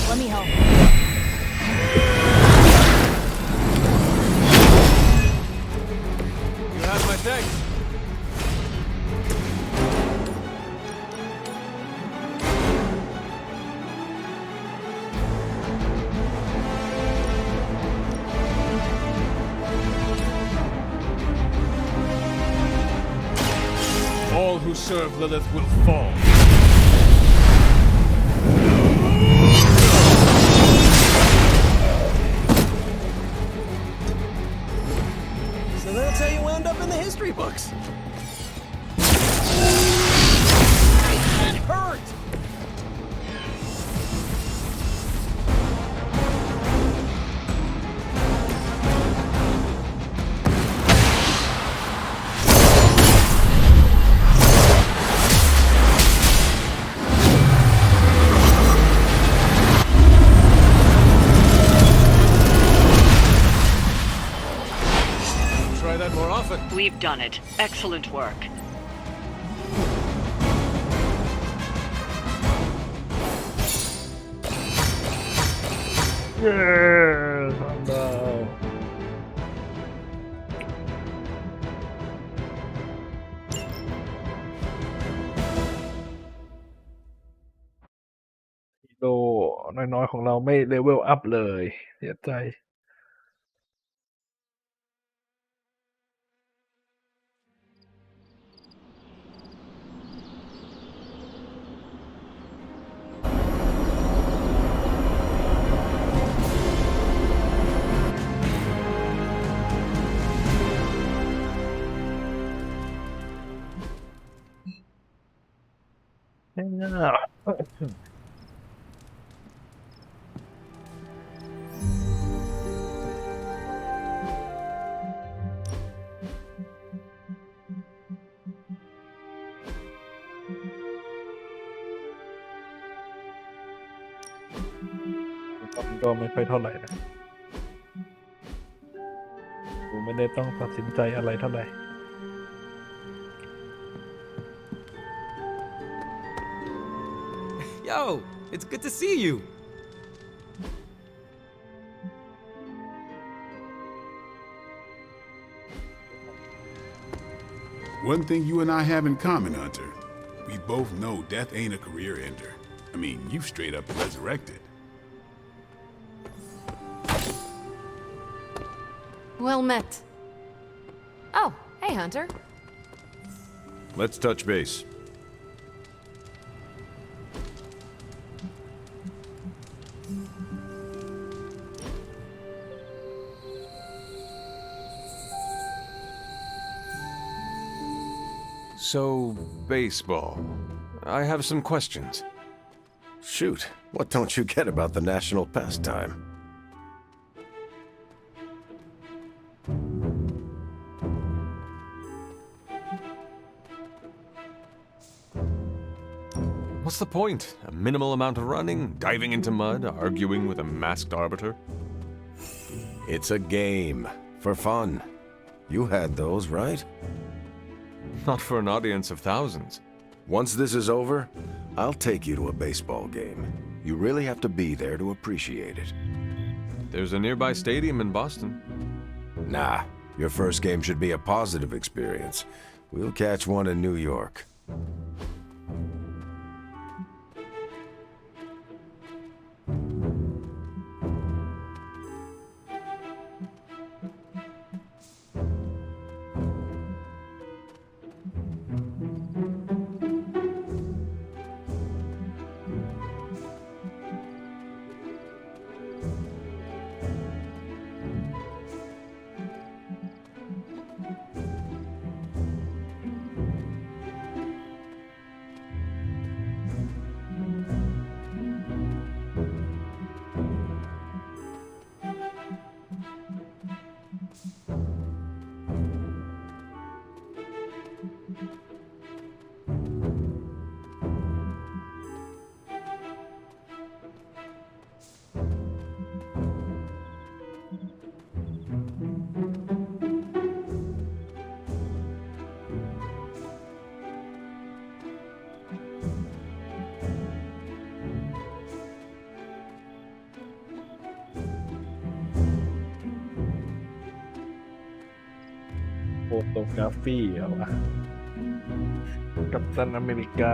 Let me help. You have my thanks. All who serve Lilith will fall. So that's how you wound up in the history books. It hurt! Try that more often. We've done it. Excellent work. Yes! Oh no. ฮีโร่น้อยๆของเราไม่เลเวลอัพเลยเสียใจ All ก็ไม่ค่อยเท่าไหร่นะกูไม่ได้ต้องตัดสินใจอะไรเท่าไหร่ Yo, it's good to see you. One thing you and I have in common, Hunter. We both know death ain't a career ender. I mean, you straight up resurrected. Well met. Oh, hey, Hunter. Let's touch base. So, baseball. I have some questions. Shoot, what don't you get about the national pastime? What's the point? A minimal amount of running, diving into mud, arguing with a masked arbiter? It's a game. For fun. You had those, right? Not for an audience of thousands. Once this is over, I'll take you to a baseball game. You really have to be there to appreciate it. There's a nearby stadium in Boston. Nah, your first game should be a positive experience. We'll catch one in New York. Photography เอาวะกัปตันอเมริกา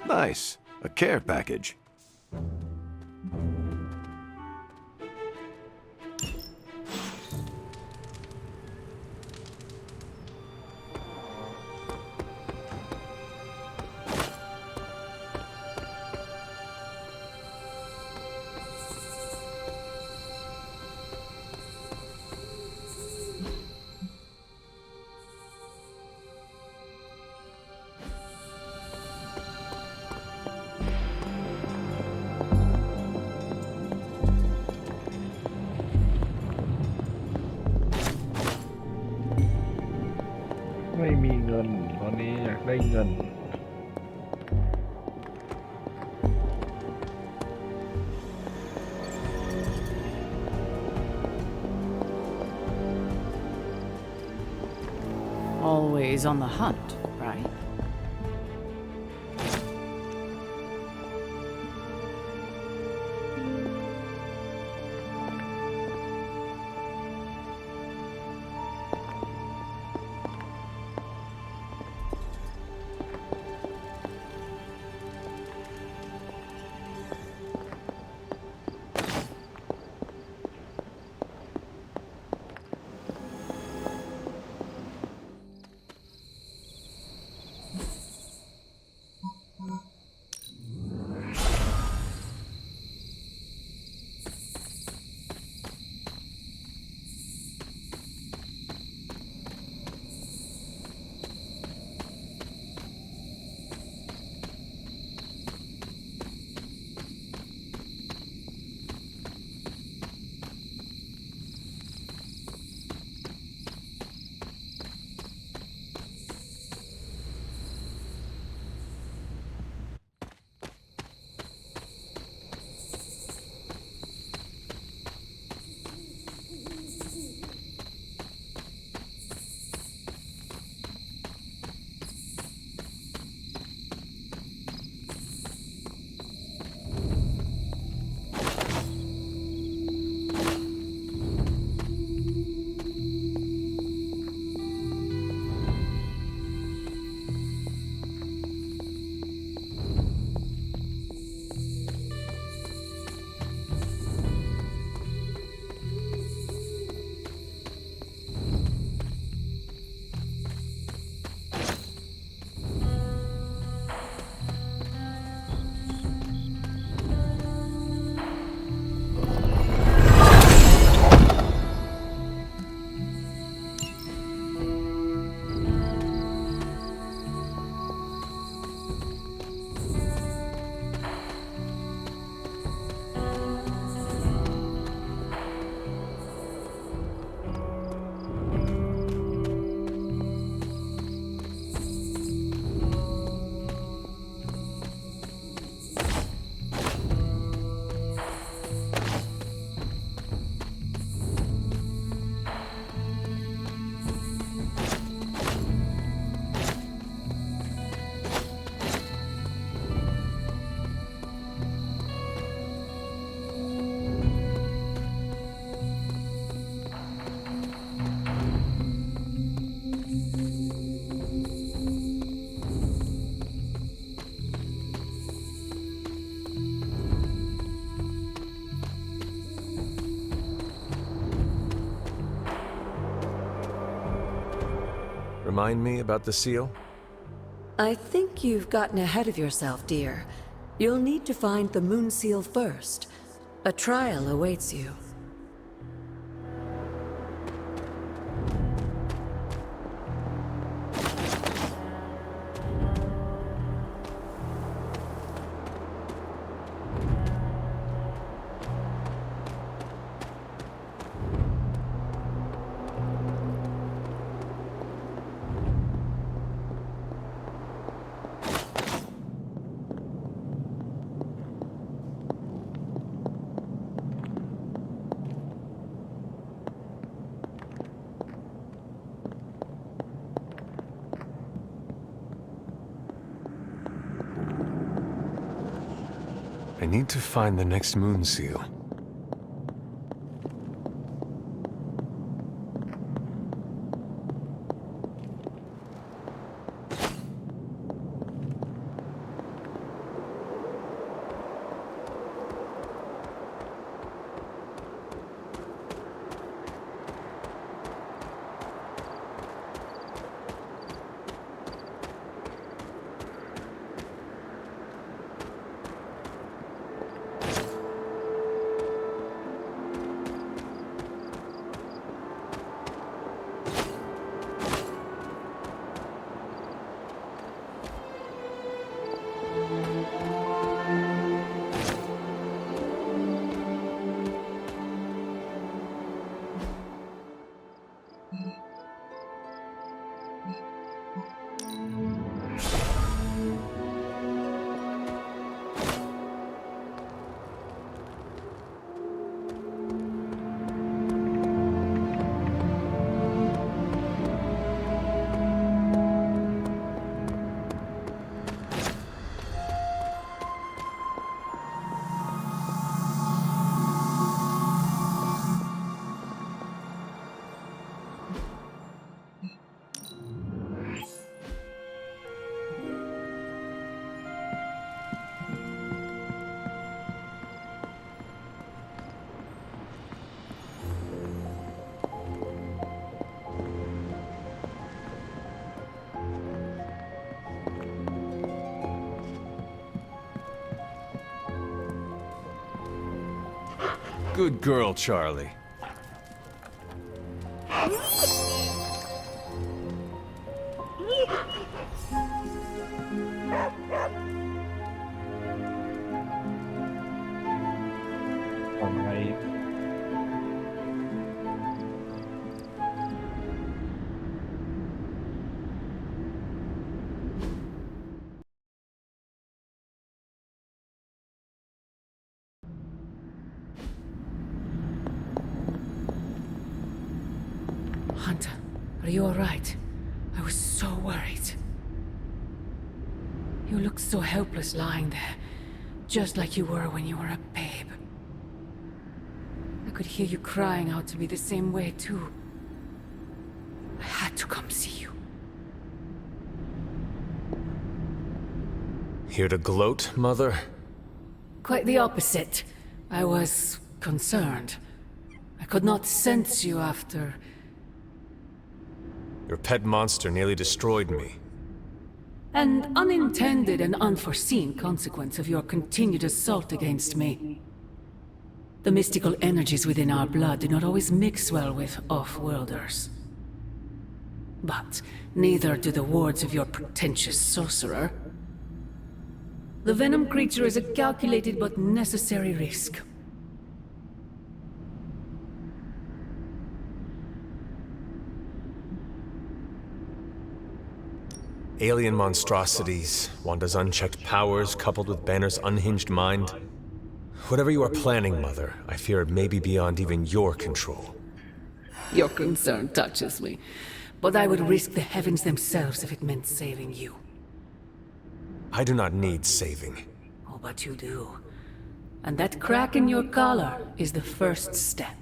Nice. A care package.ไม่มีเงินตอนนี้อยากได้เงิน Always on the hunt, right? remind me about the seal? I think you've gotten ahead of yourself, dear. You'll need to find the moon seal first. A trial awaits you. I need to find the next moon seal. Good girl, Charlie. ทำไง Hunter, are you alright? I was so worried. You looked so helpless lying there, just like you were when you were a babe. I could hear you crying out to be the same way too. I had to come see you. Here to gloat, Mother? Quite the opposite. I was concerned. I could not sense you after... Your pet monster nearly destroyed me. An unintended and unforeseen consequence of your continued assault against me. The mystical energies within our blood do not always mix well with off-worlders. But neither do the wards of your pretentious sorcerer. The Venom creature is a calculated but necessary risk. Alien monstrosities, Wanda's unchecked powers coupled with Banner's unhinged mind. Whatever you are planning, Mother, I fear it may be beyond even your control. Your concern touches me, but I would risk the heavens themselves if it meant saving you. I do not need saving. Oh, but you do. And that crack in your collar is the first step.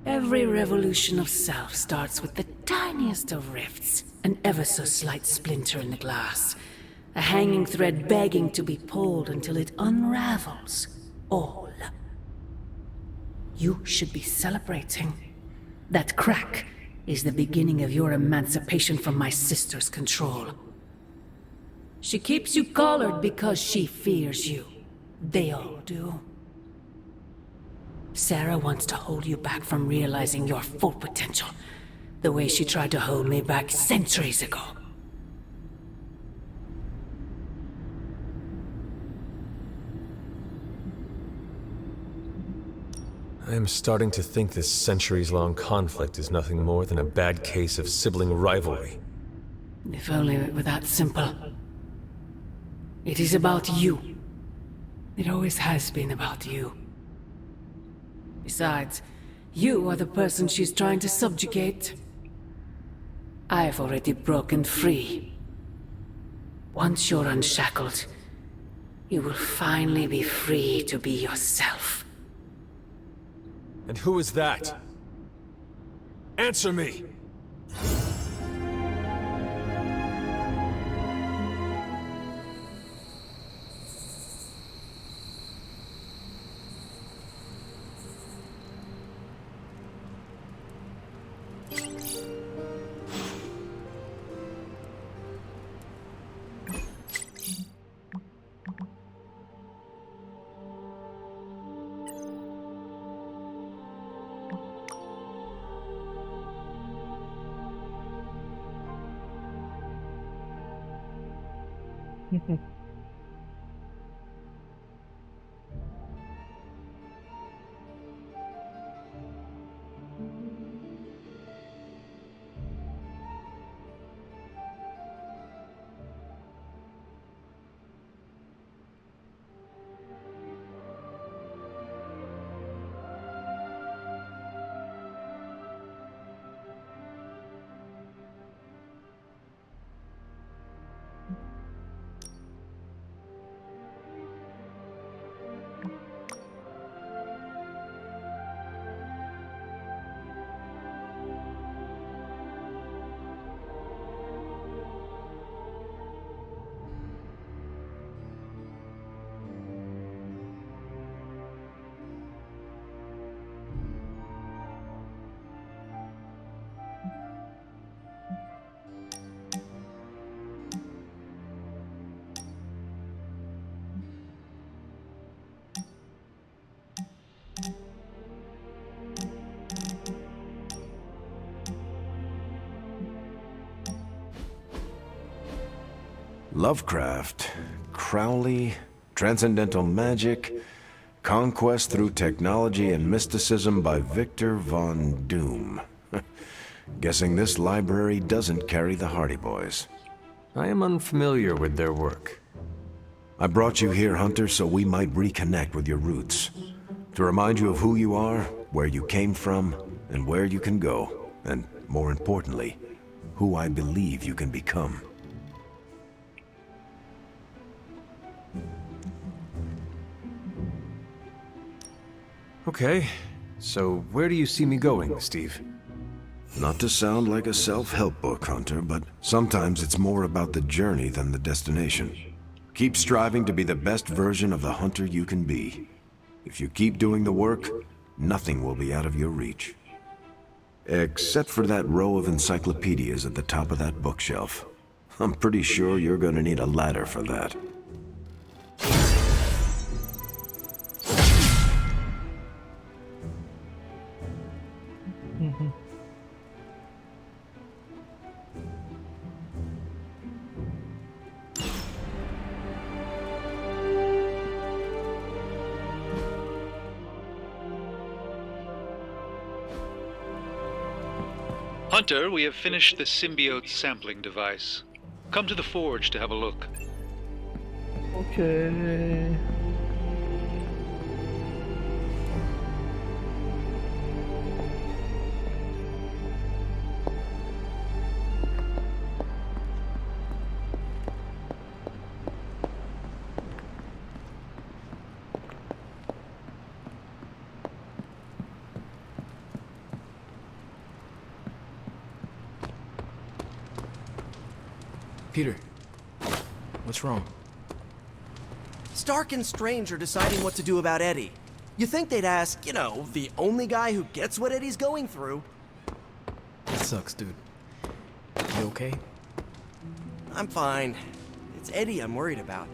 Every revolution of self starts with the tiniest of rifts, an ever so slight splinter in the glass, a hanging thread begging to be pulled until it unravels all. You should be celebrating. That crack is the beginning of your emancipation from my sister's control. She keeps you collared because she fears you. They all do. Sarah wants to hold you back from realizing your full potential, the way she tried to hold me back centuries ago. I am starting to think this centuries-long conflict is nothing more than a bad case of sibling rivalry. If only it were that simple. It is about you. It always has been about you. Besides, you are the person she's trying to subjugate. I've already broken free. Once you're unshackled, you will finally be free to be yourself. And who is that? Answer me! Lovecraft, Crowley, transcendental magic, conquest through technology and mysticism by Victor Von Doom. Guessing this library doesn't carry the Hardy Boys. I am unfamiliar with their work. I brought you here, Hunter, so we might reconnect with your roots. To remind you of who you are, where you came from, and where you can go. And, more importantly, who I believe you can become. Okay, so where do you see me going, Steve? Not to sound like a self-help book, Hunter, but sometimes it's more about the journey than the destination. Keep striving to be the best version of the Hunter you can be. If you keep doing the work, nothing will be out of your reach. Except for that row of encyclopedias at the top of that bookshelf. I'm pretty sure you're gonna need a ladder for that. Hunter, we have finished the symbiote sampling device. Come to the forge to have a look. Okay. Peter, what's wrong? Stark and Strange are deciding what to do about Eddie. You think they'd ask, you know, the only guy who gets what Eddie's going through. sucks, dude. You okay? I'm fine. It's Eddie I'm worried about,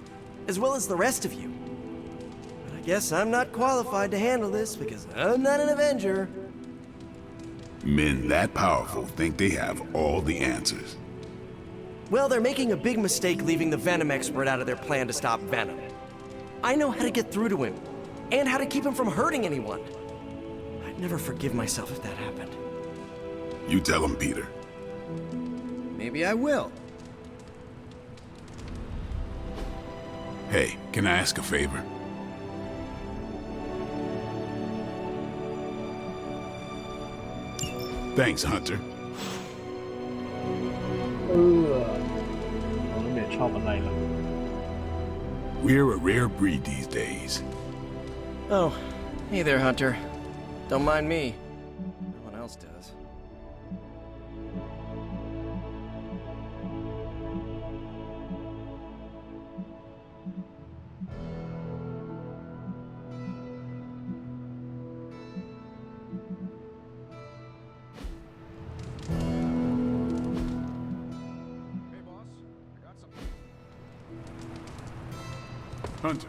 as well as the rest of you. But I guess I'm not qualified to handle this because I'm not an Avenger. Men that powerful think they have all the answers. Well, they're making a big mistake leaving the Venom expert out of their plan to stop Venom. I know how to get through to him, and how to keep him from hurting anyone. I'd never forgive myself if that happened. You tell him, Peter. Maybe I will. Hey, can I ask a favor? Thanks, Hunter. แล้วเมทชอบอะไรล่ะ We're a rare breed these days. Oh, hey there, Hunter. Don't mind me. No one else does. Hunter.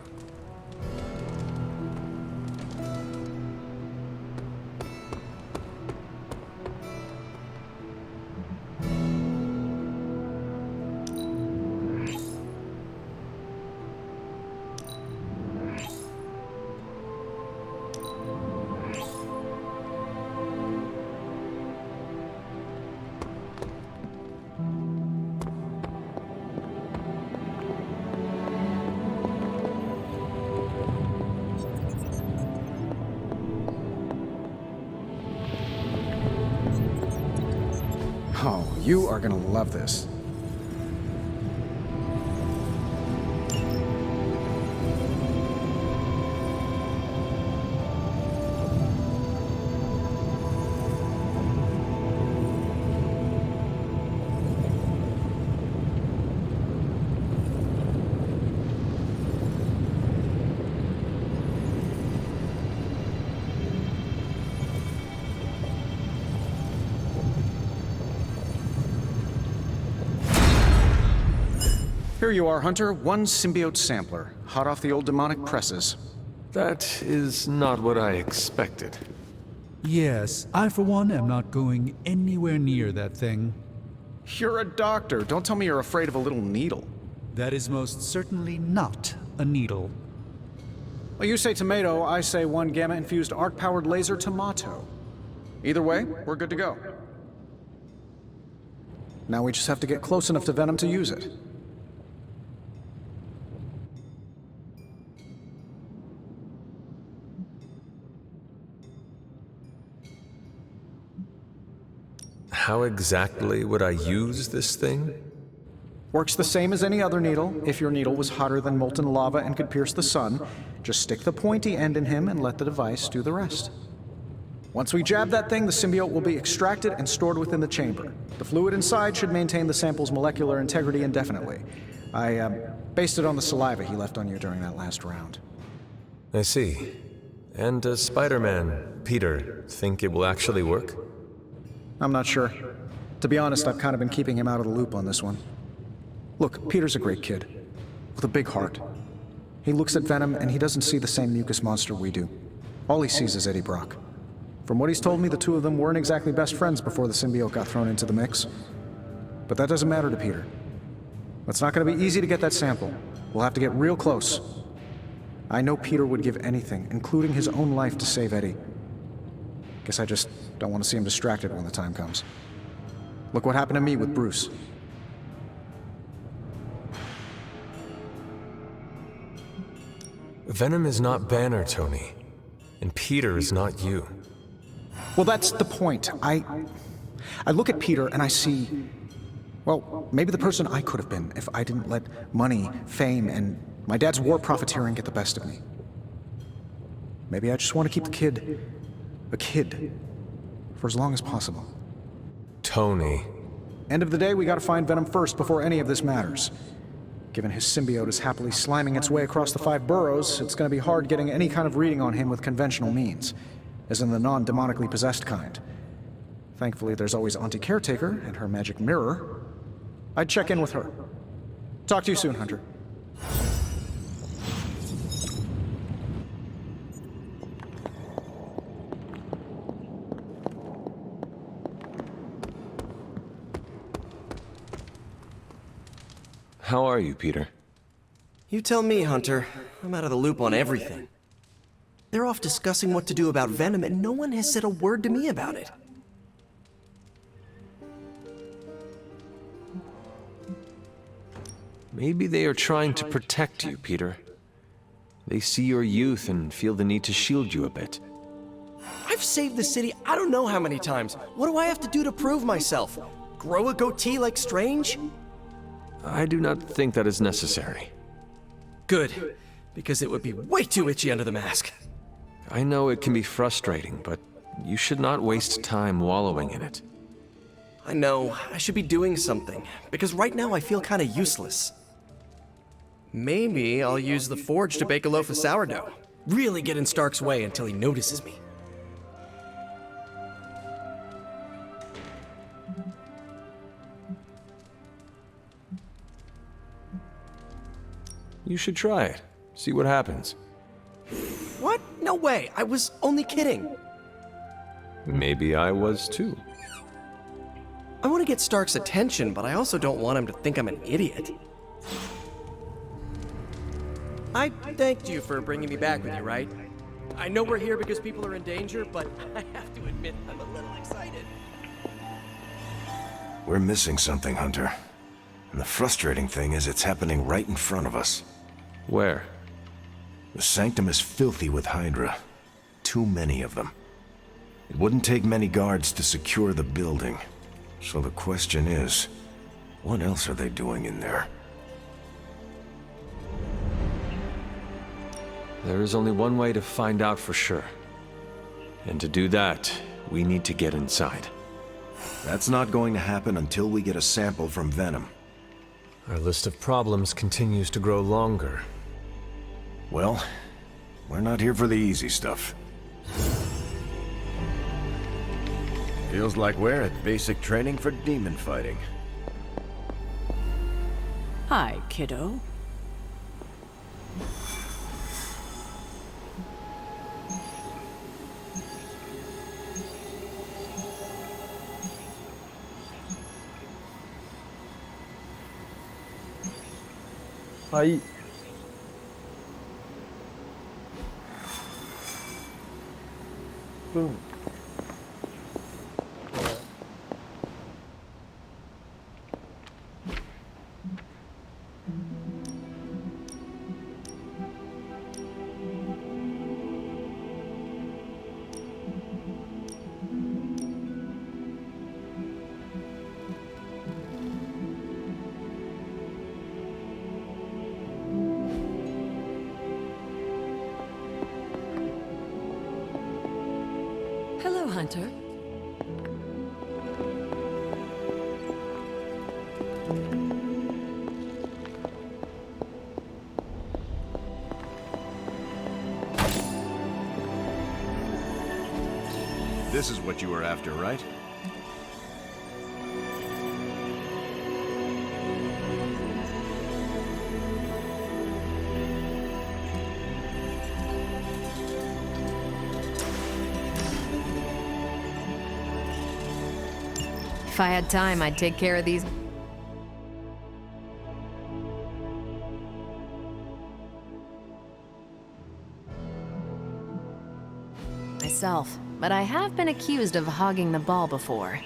Oh, you are gonna love this. Here you are, Hunter. One symbiote sampler, hot off the old demonic presses. That is not what I expected. Yes, I for one am not going anywhere near that thing. You're a doctor. Don't tell me you're afraid of a little needle. That is most certainly not a needle. Well, you say tomato, I say one gamma-infused arc-powered laser tomato. Either way, we're good to go. Now we just have to get close enough to Venom to use it. How exactly would I use this thing? Works the same as any other needle. If your needle was hotter than molten lava and could pierce the sun, just stick the pointy end in him and let the device do the rest. Once we jab that thing, the symbiote will be extracted and stored within the chamber. The fluid inside should maintain the sample's molecular integrity indefinitely. I based it on the saliva he left on you during that last round. I see. And does Spider-Man, Peter, think it will actually work? I'm not sure. To be honest, I've kind of been keeping him out of the loop on this one. Look, Peter's a great kid, with a big heart. He looks at Venom and he doesn't see the same mucus monster we do. All he sees is Eddie Brock. From what he's told me, the two of them weren't exactly best friends before the symbiote got thrown into the mix. But that doesn't matter to Peter. It's not going to be easy to get that sample. We'll have to get real close. I know Peter would give anything, including his own life, to save Eddie. Guess I just don't want to see him distracted when the time comes. Look what happened to me with Bruce. Venom is not Banner, Tony. And Peter is not you. Well, that's the point. I look at Peter and I see, well, maybe the person I could have been if I didn't let money, fame, and my dad's war profiteering get the best of me. Maybe I just want to keep the kid a kid for as long as possible. Tony. End of the day, we gotta find Venom first before any of this matters. Given his symbiote is happily sliming its way across the 5 boroughs, it's gonna be hard getting any kind of reading on him with conventional means, as in the non-demonically possessed kind. Thankfully, there's always Auntie Caretaker and her magic mirror. I'd check in with her. Talk to you soon, Hunter. How are you, Peter? You tell me, Hunter. I'm out of the loop on everything. They're off discussing what to do about Venom, and no one has said a word to me about it. Maybe they are trying to protect you, Peter. They see your youth and feel the need to shield you a bit. I've saved the city I don't know how many times. What do I have to do to prove myself? Grow a goatee like Strange? I do not think that is necessary. Good, because it would be way too itchy under the mask. I know it can be frustrating, but you should not waste time wallowing in it. I know, I should be doing something, because right now I feel kinda useless. Maybe I'll use the forge to bake a loaf of sourdough. Really get in Stark's way until he notices me. You should try it. See what happens. What? No way, I was only kidding. Maybe I was too. I want to get Stark's attention, but I also don't want him to think I'm an idiot. I thanked you for bringing me back with you, right? I know we're here because people are in danger, but I have to admit I'm a little excited. We're missing something, Hunter. And the frustrating thing is it's happening right in front of us. Where? The Sanctum is filthy with Hydra. Too many of them. It wouldn't take many guards to secure the building. So the question is, what else are they doing in there? There is only one way to find out for sure. And to do that, we need to get inside. That's not going to happen until we get a sample from Venom. Our list of problems continues to grow longer. Well, we're not here for the easy stuff. Feels like we're at basic training for demon fighting. Hi, kiddo. Hi. Boom. Hello, Hunter. This is what you were after, right? If I had time, I'd take care of these. Myself, but I have been accused of hogging the ball before.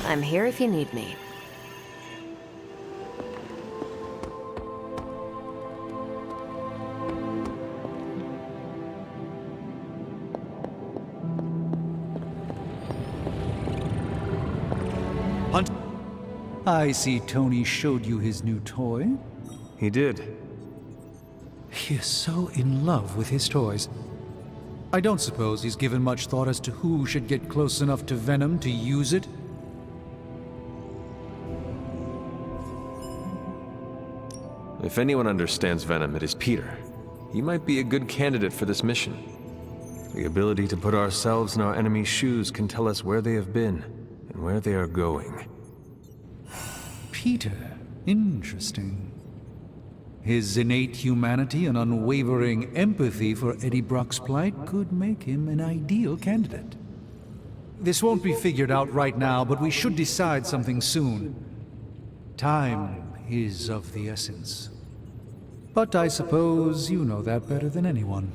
I'm here if you need me. Hunt. I see Tony showed you his new toy. He did. He is so in love with his toys. I don't suppose he's given much thought as to who should get close enough to Venom to use it. If anyone understands Venom, it is Peter. He might be a good candidate for this mission. The ability to put ourselves in our enemy's shoes can tell us where they have been and where they are going. Peter. Interesting. His innate humanity and unwavering empathy for Eddie Brock's plight could make him an ideal candidate. This won't be figured out right now, but we should decide something soon. Time is of the essence. But I suppose you know that better than anyone.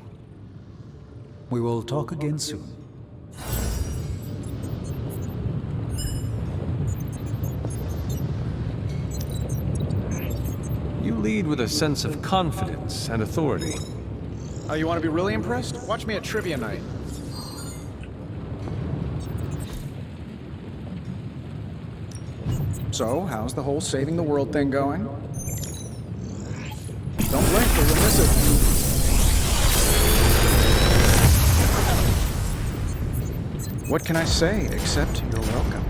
We will talk again soon. You lead with a sense of confidence and authority. Oh, you want to be really impressed? Watch me at trivia night. So, how's the whole saving the world thing going? Don't blink or you'll miss it. What can I say except you're welcome?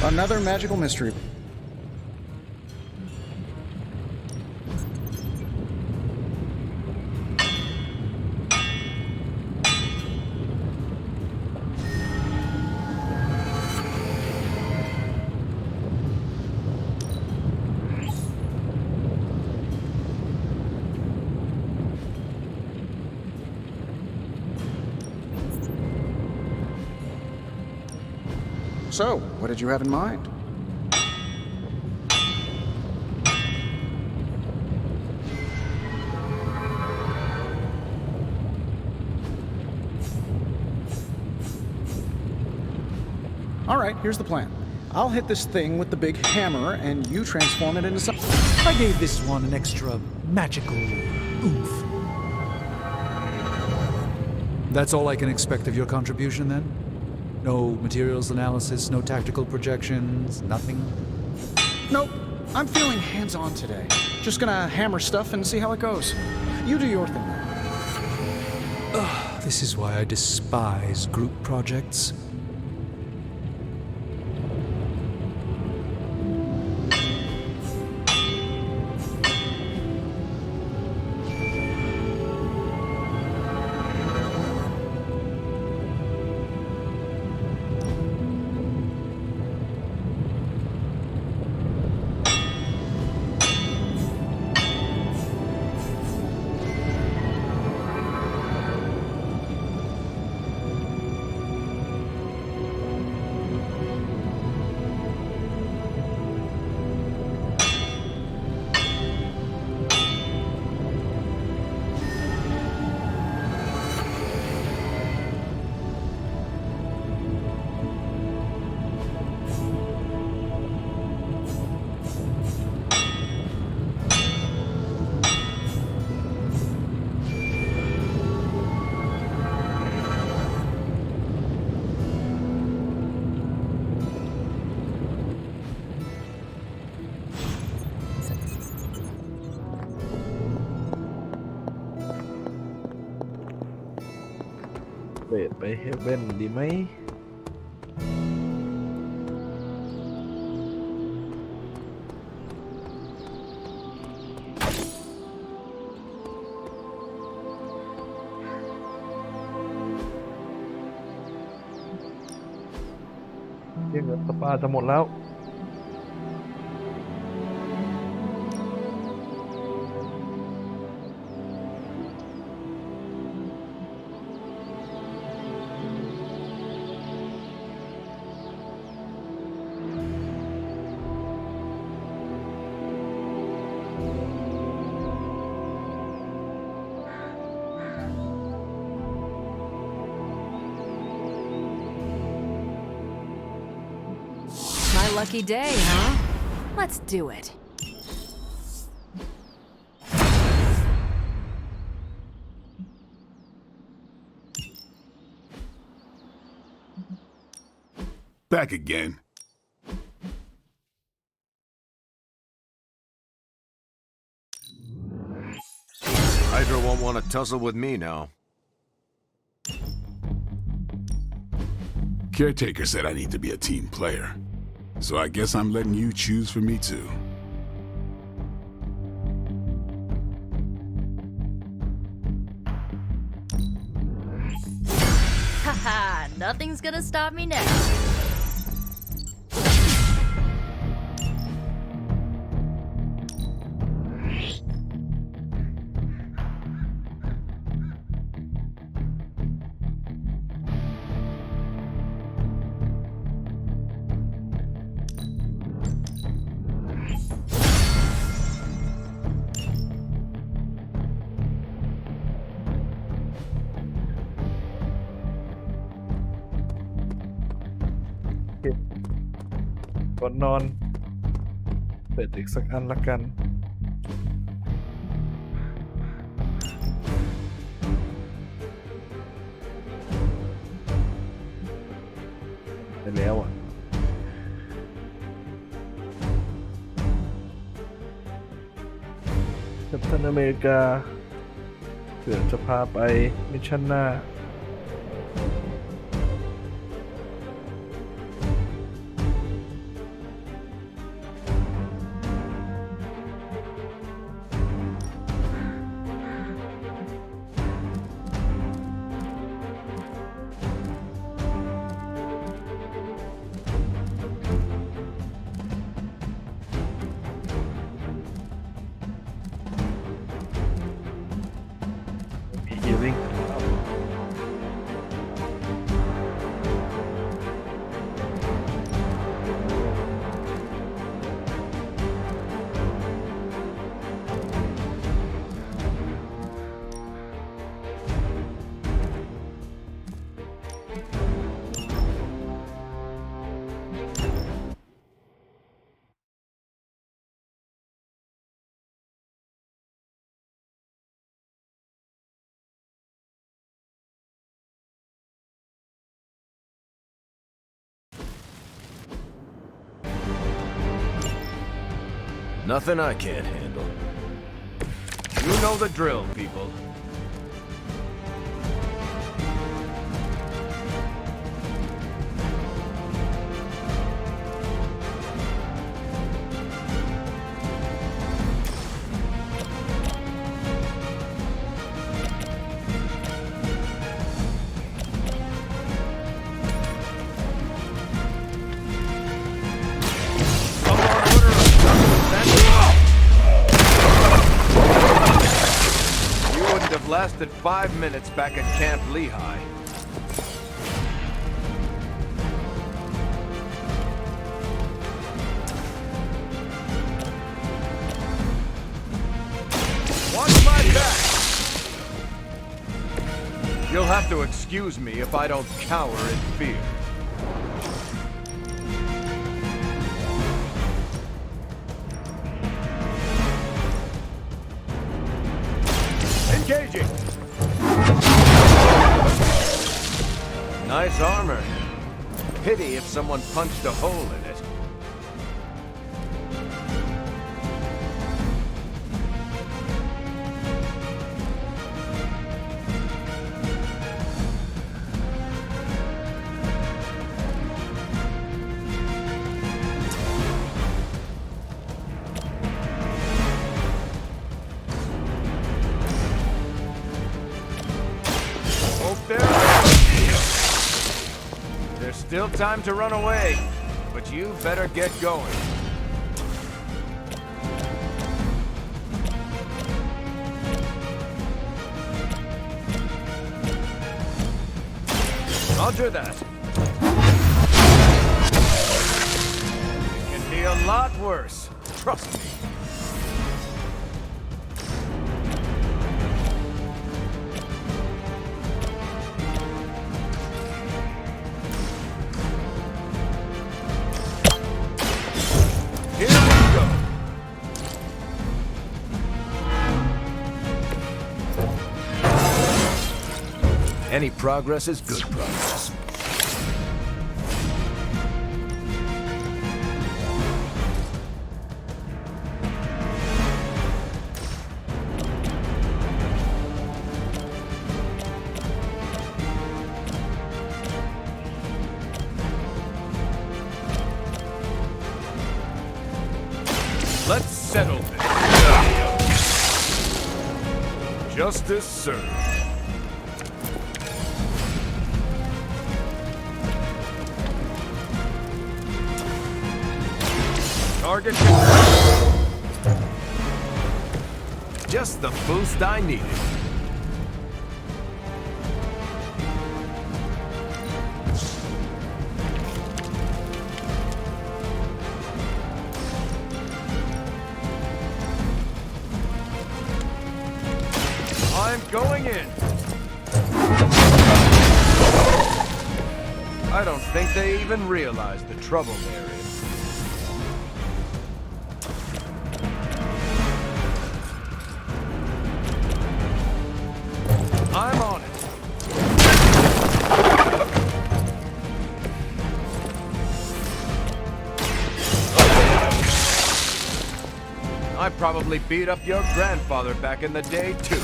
Another magical mystery. So, what did you have in mind? All right, here's the plan. I'll hit this thing with the big hammer, and you transform it into something. I gave this one an extra magical oomph. That's all I can expect of your contribution, then? No materials analysis, no tactical projections, nothing? Nope. I'm feeling hands-on today. Just gonna hammer stuff and see how it goes. You do your thing now. This is why I despise group projects. Wait, ไปเฮเว่นดีไหม ยังเหลือสปาจะหมดแล้วMy lucky day, huh? Let's do it. Back again. Hydra won't want to tussle with me now. Caretaker said I need to be a team player. So I guess I'm letting you choose for me too. Haha, nothing's gonna stop me now.เก็บก่อนนอนเปิดอีกสักอันละกันไปแล้วอ่ะกัปตันอเมริกาเผื่อจะพาไปมิชชั่นหน้าHealing 'Nothing I can't handle. You know the drill, people. Lasted 5 minutes back at Camp Lehigh. Watch my back! You'll have to excuse me if I don't cower in fear. Engaging! Nice armor. Pity if someone punched a hole in it. There's still time to run away, but you better get going. Roger that. It can be a lot worse. Trust me. Here we go. Any progress is good progress. Let's settle this. Justice served. Target confirmed. Just the boost I needed. I'm going in. I don't think they even realize the trouble they're in. I'm on it. I probably beat up your grandfather back in the day, too.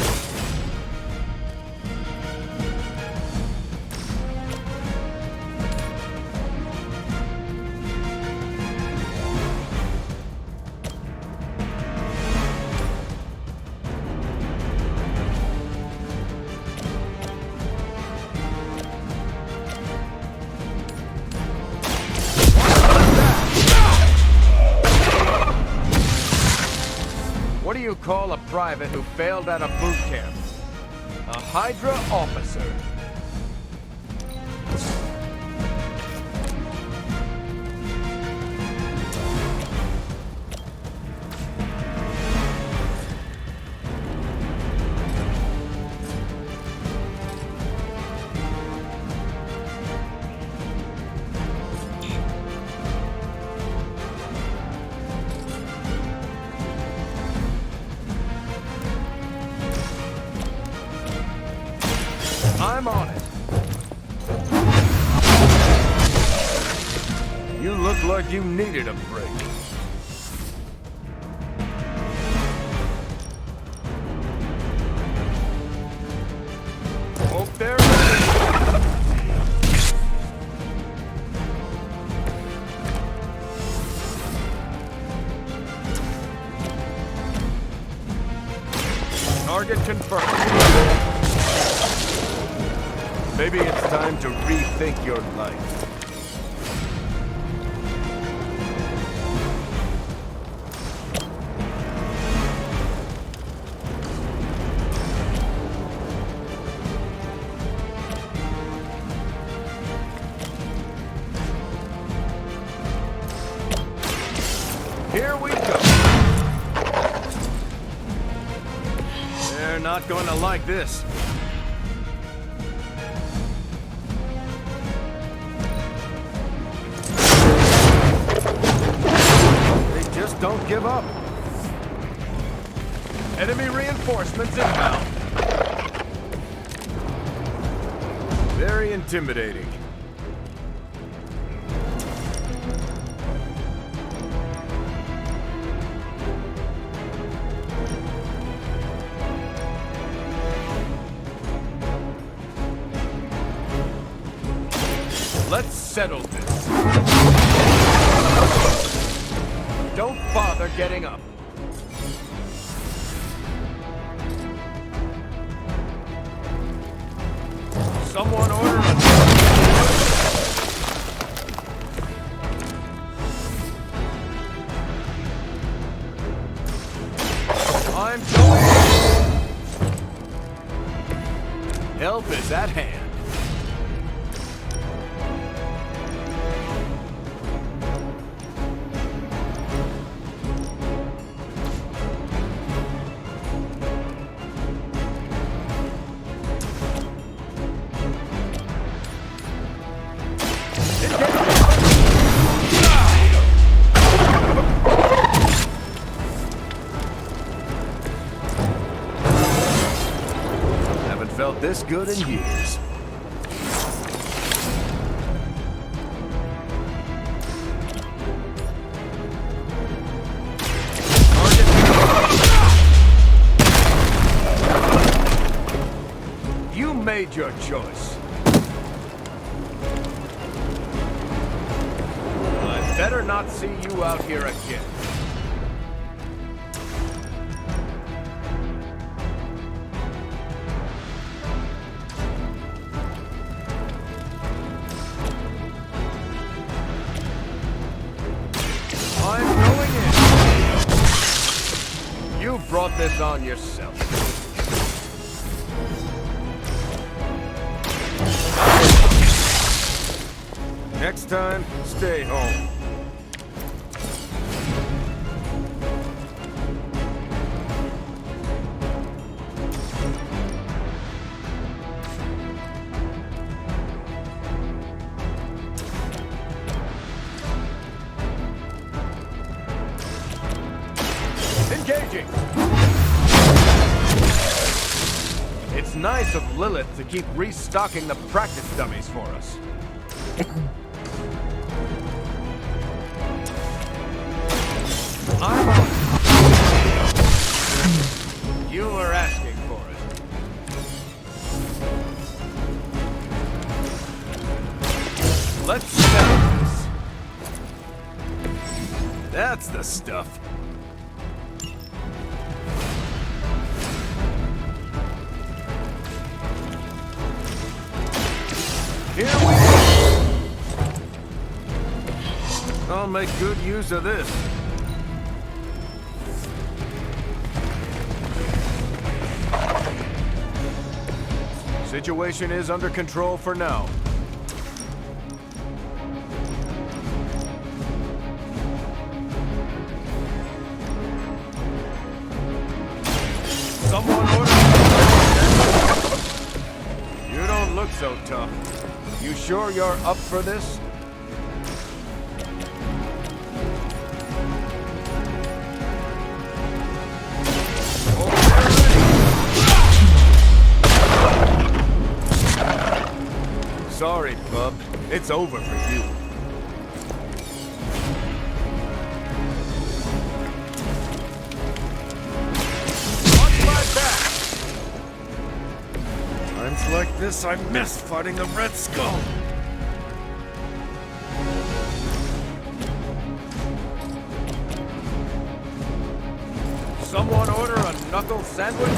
What do you call a private who failed at a boot camp? A Hydra officer. I'm on it. You look like you needed a break. Hope they're ready. Target confirmed. Maybe it's time to rethink your life. Here we go. They're not going to like this. Don't give up. Enemy reinforcements inbound. Very intimidating. Let's settle this. Don't bother getting up. Someone order a... Help is at hand. Haven't felt this good in years. You made your choice. I better not see you out here again. I'm going in. You brought this on yourself. Next time, stay home. Engaging! It's nice of Lilith to keep restocking the practice dummies for us. I'm on. You were asking for it. Let's settle this. That's the stuff. Here we go. I'll make good use of this. Situation is under control for now. Someone order. You don't look so tough. You sure you're up for this? Sorry, bub. It's over for you. Watch my back! Times like this, I miss fighting the Red Skull. Someone order a knuckle sandwich?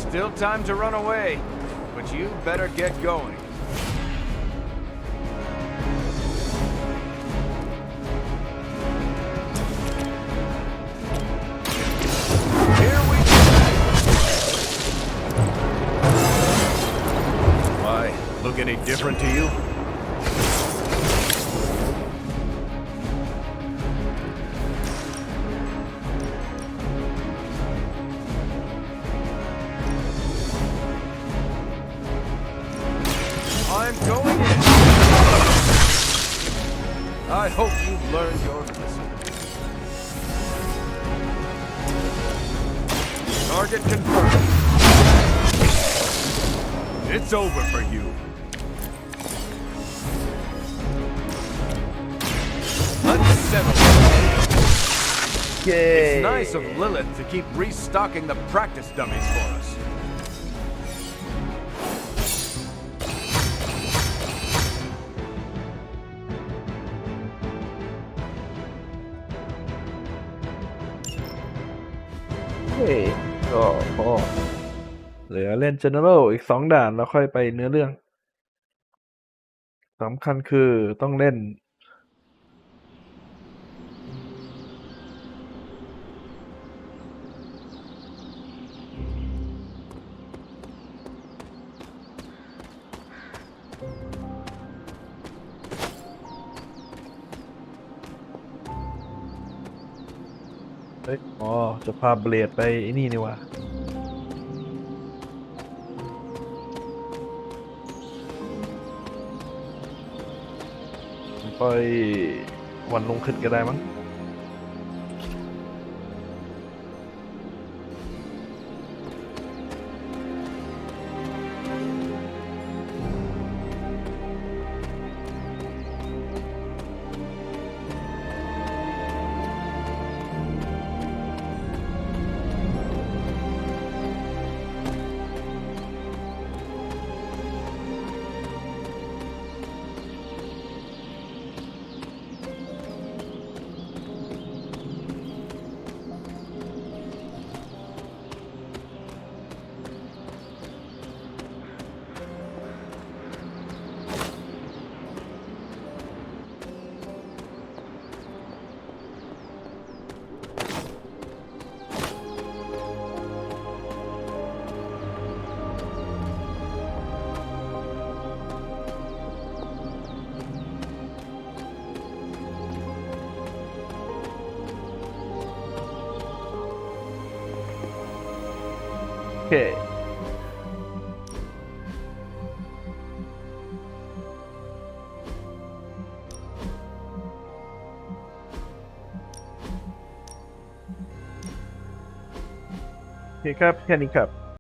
Still time to run away, but you better get going. Here we go. Why, look any different to you? I'm going in. I hope you've learned your lesson. Target confirmed. It's over for you. Let's settle. Yay. It's nice of Lilith to keep restocking the practice dummies for us. เฮ้ยก็พอเหลือเล่น General อีก2 ด่านแล้วค่อยไปเนื้อเรื่องสำคัญคือต้องเล่นอ๋อจะพาเบลดไปไอ้นี่นี่ว่าไปวันลงขึ้นก็ได้มั้งโอเคครับแค่นี้ครับ